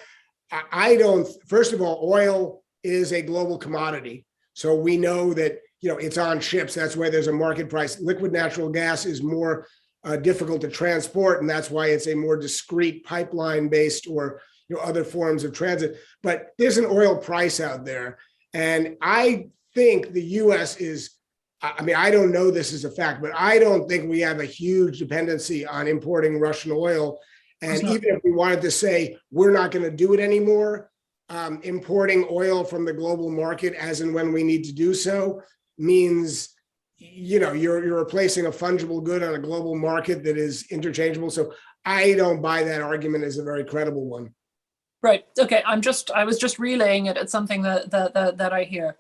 I don't. First of all, oil is a global commodity, so we know that it's on ships. That's why there's a market price. Liquid natural gas is more difficult to transport, and that's why it's a more discrete pipeline-based or other forms of transit. But there's an oil price out there, and I think the U.S. is. I don't know this is a fact, but I don't think we have a huge dependency on importing Russian oil. And even if we wanted to say we're not going to do it anymore, importing oil from the global market as and when we need to do so means, you're replacing a fungible good on a global market that is interchangeable. So I don't buy that argument as a very credible one. Right. Okay. I was just relaying it. It's something that I hear.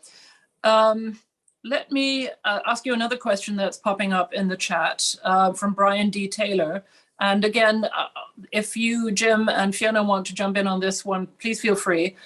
Let me ask you another question that's popping up in the chat from Brian D. Taylor. And again, if you, Jim and Fiona, want to jump in on this one, please feel free.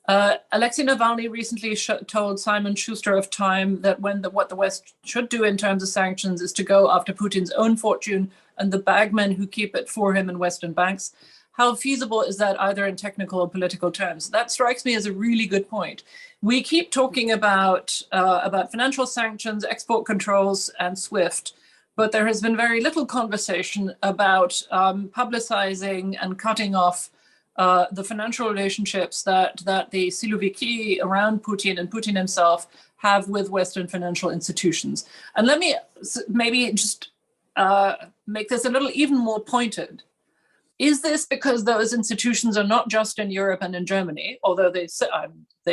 Alexei Navalny recently told Simon Schuster of Time that what the West should do in terms of sanctions is to go after Putin's own fortune and the bagmen who keep it for him in Western banks. How feasible is that, either in technical or political terms? That strikes me as a really good point. We keep talking about financial sanctions, export controls, and SWIFT. but there has been very little conversation about publicizing and cutting off the financial relationships that the Siloviki around Putin and Putin himself have with Western financial institutions. And let me maybe just make this a little even more pointed. Is this because those institutions are not just in Europe and in Germany, although they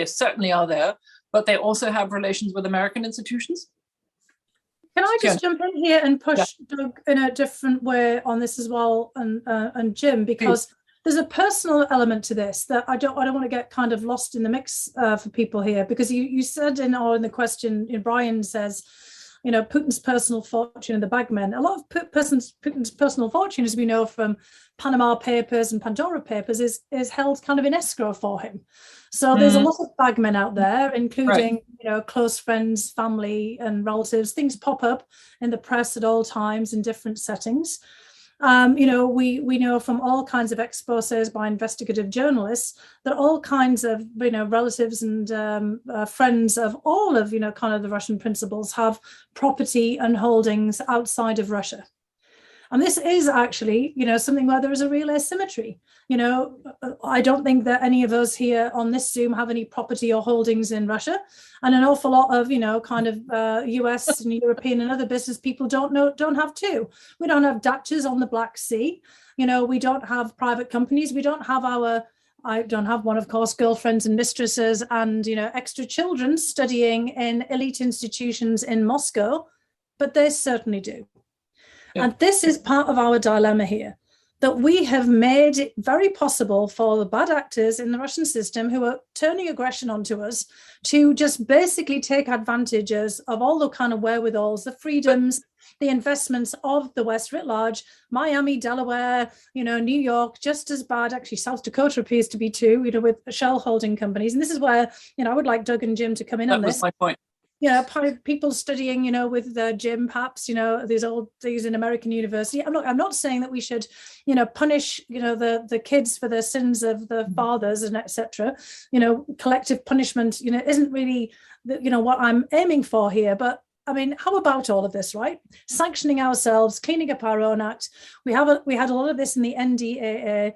certainly are there, but they also have relations with American institutions? Can I just jump in here and push Doug in a different way on this as well, and Jim, because there's a personal element to this that I don't want to get kind of lost in the mix for people here, because you said in the question, Brian says, Putin's personal fortune and the bagmen. A lot of Putin's personal fortune, as we know from Panama Papers and Pandora Papers, is held kind of in escrow for him. So there's a lot of bagmen out there, including close friends, family, and relatives. Things pop up in the press at all times in different settings. We know from all kinds of exposés by investigative journalists that all kinds of relatives and friends of all of kind of the Russian principals have property and holdings outside of Russia. And this is actually, something where there is a real asymmetry. I don't think that any of us here on this Zoom have any property or holdings in Russia. And an awful lot of, kind of US and European and other business people don't have too. We don't have dachas on the Black Sea. We don't have private companies. We don't have I don't have one, of course, girlfriends and mistresses and, extra children studying in elite institutions in Moscow, but they certainly do. Yeah. And this is part of our dilemma here, that we have made it very possible for the bad actors in the Russian system who are turning aggression onto us to just basically take advantages of all the kind of wherewithals, the freedoms, the investments of the West writ large. Miami, Delaware, New York, just as bad. Actually, South Dakota appears to be too, with shell holding companies. And this is where, I would like Doug and Jim to come in on this. That was my point. People studying, with Jim, perhaps, these old things in American university. I'm not saying that we should, punish, the kids for the sins of the fathers and etc. Collective punishment, isn't really, what I'm aiming for here. But I mean, how about all of this, right? Sanctioning ourselves, cleaning up our own act. We had a lot of this in the NDAA.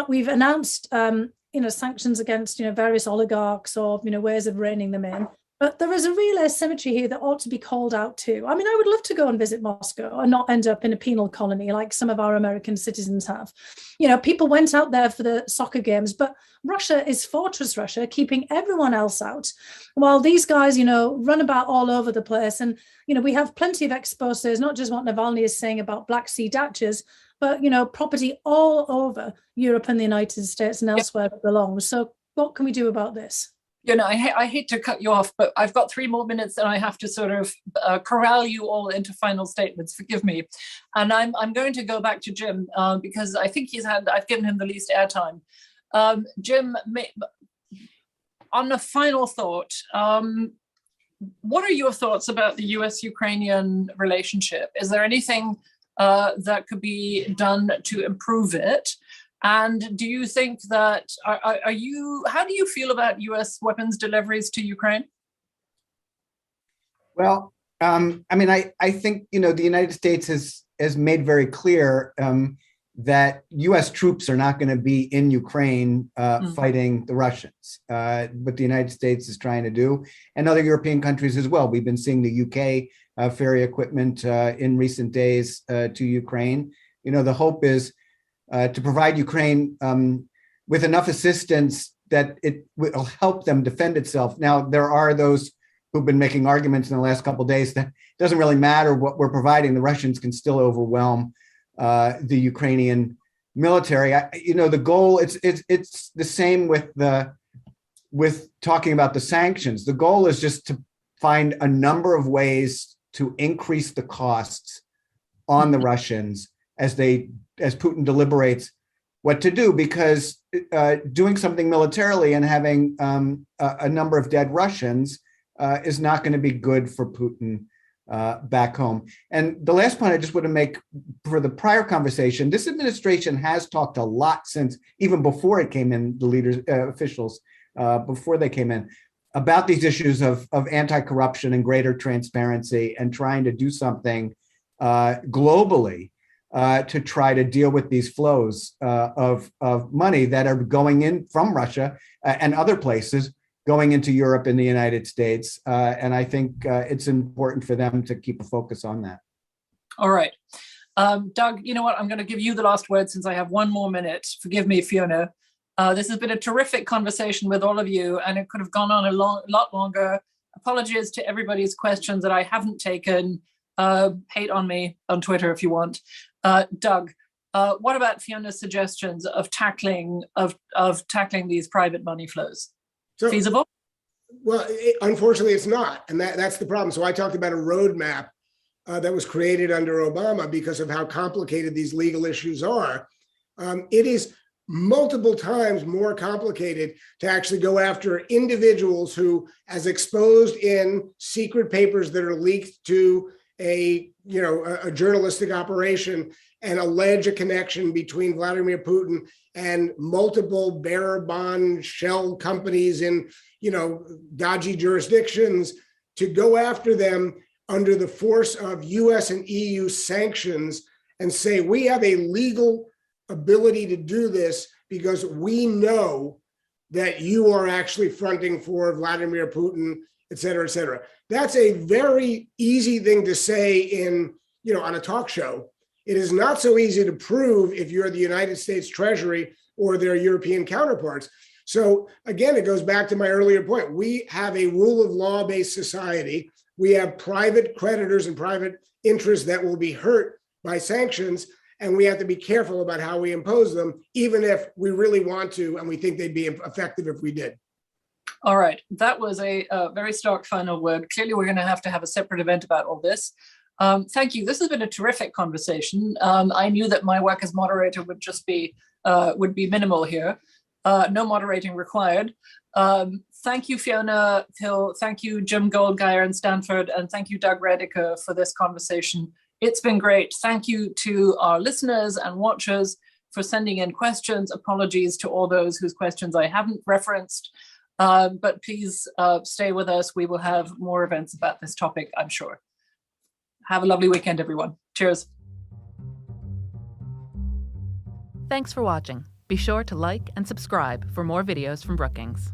We've announced, sanctions against, various oligarchs or, ways of reining them in. But there is a real asymmetry here that ought to be called out too. I mean, I would love to go and visit Moscow and not end up in a penal colony like some of our American citizens have. People went out there for the soccer games, but Russia is Fortress Russia, keeping everyone else out, while these guys, run about all over the place. And, we have plenty of exposés, not just what Navalny is saying about Black Sea dachas, but, property all over Europe and the United States and elsewhere that belongs. So what can we do about this? I hate to cut you off, but I've got 3 more minutes and I have to sort of corral you all into final statements. Forgive me. And I'm going to go back to Jim because I think I've given him the least airtime. Jim, on a final thought, what are your thoughts about the US-Ukrainian relationship? Is there anything that could be done to improve it? And do you think that, how do you feel about US weapons deliveries to Ukraine? Well, I think, the United States has made very clear that US troops are not going to be in Ukraine fighting the Russians. What the United States is trying to do, and other European countries as well. We've been seeing the UK ferry equipment in recent days to Ukraine. The hope is to provide Ukraine with enough assistance that it will help them defend itself. Now, there are those who've been making arguments in the last couple of days that it doesn't really matter what we're providing. The Russians can still overwhelm the Ukrainian military. The goal, it's the same with talking about the sanctions. The goal is just to find a number of ways to increase the costs on the Russians as Putin deliberates what to do, because doing something militarily and having a number of dead Russians is not going to be good for Putin back home. And the last point I just want to make for the prior conversation, this administration has talked a lot since, even before it came in, the leaders, officials, before they came in, about these issues of anti-corruption and greater transparency, and trying to do something globally to try to deal with these flows of money that are going in from Russia and other places, going into Europe and the United States. And I think it's important for them to keep a focus on that. All right. Doug, you know what? I'm going to give you the last word since I have one more minute. Forgive me, Fiona. This has been a terrific conversation with all of you, and it could have gone on a lot longer. Apologies to everybody's questions that I haven't taken. Hate on me on Twitter if you want. Doug, what about Fiona's suggestions of tackling these private money flows? So, feasible? Well, unfortunately, it's not, and that's the problem. So I talked about a roadmap that was created under Obama because of how complicated these legal issues are. It is multiple times more complicated to actually go after individuals who, as exposed in secret papers that are leaked to a journalistic operation, and allege a connection between Vladimir Putin and multiple bearer bond shell companies in, dodgy jurisdictions, to go after them under the force of US and EU sanctions and say, we have a legal ability to do this because we know that you are actually fronting for Vladimir Putin, et cetera, et cetera. That's a very easy thing to say on a talk show. It is not so easy to prove if you're the United States Treasury or their European counterparts. So again, it goes back to my earlier point. We have a rule of law-based society. We have private creditors and private interests that will be hurt by sanctions, and we have to be careful about how we impose them, even if we really want to, and we think they'd be effective if we did. All right, that was a very stark final word. Clearly, we're going to have a separate event about all this. Thank you. This has been a terrific conversation. I knew that my work as moderator would just be minimal here. No moderating required. Thank you, Fiona Hill. Thank you, Jim Goldgeier in Stanford, and thank you, Doug Rediker, for this conversation. It's been great. Thank you to our listeners and watchers for sending in questions. Apologies to all those whose questions I haven't referenced. But please stay with us. We will have more events about this topic, I'm sure. Have a lovely weekend, everyone. Cheers. Thanks for watching. Be sure to like and subscribe for more videos from Brookings.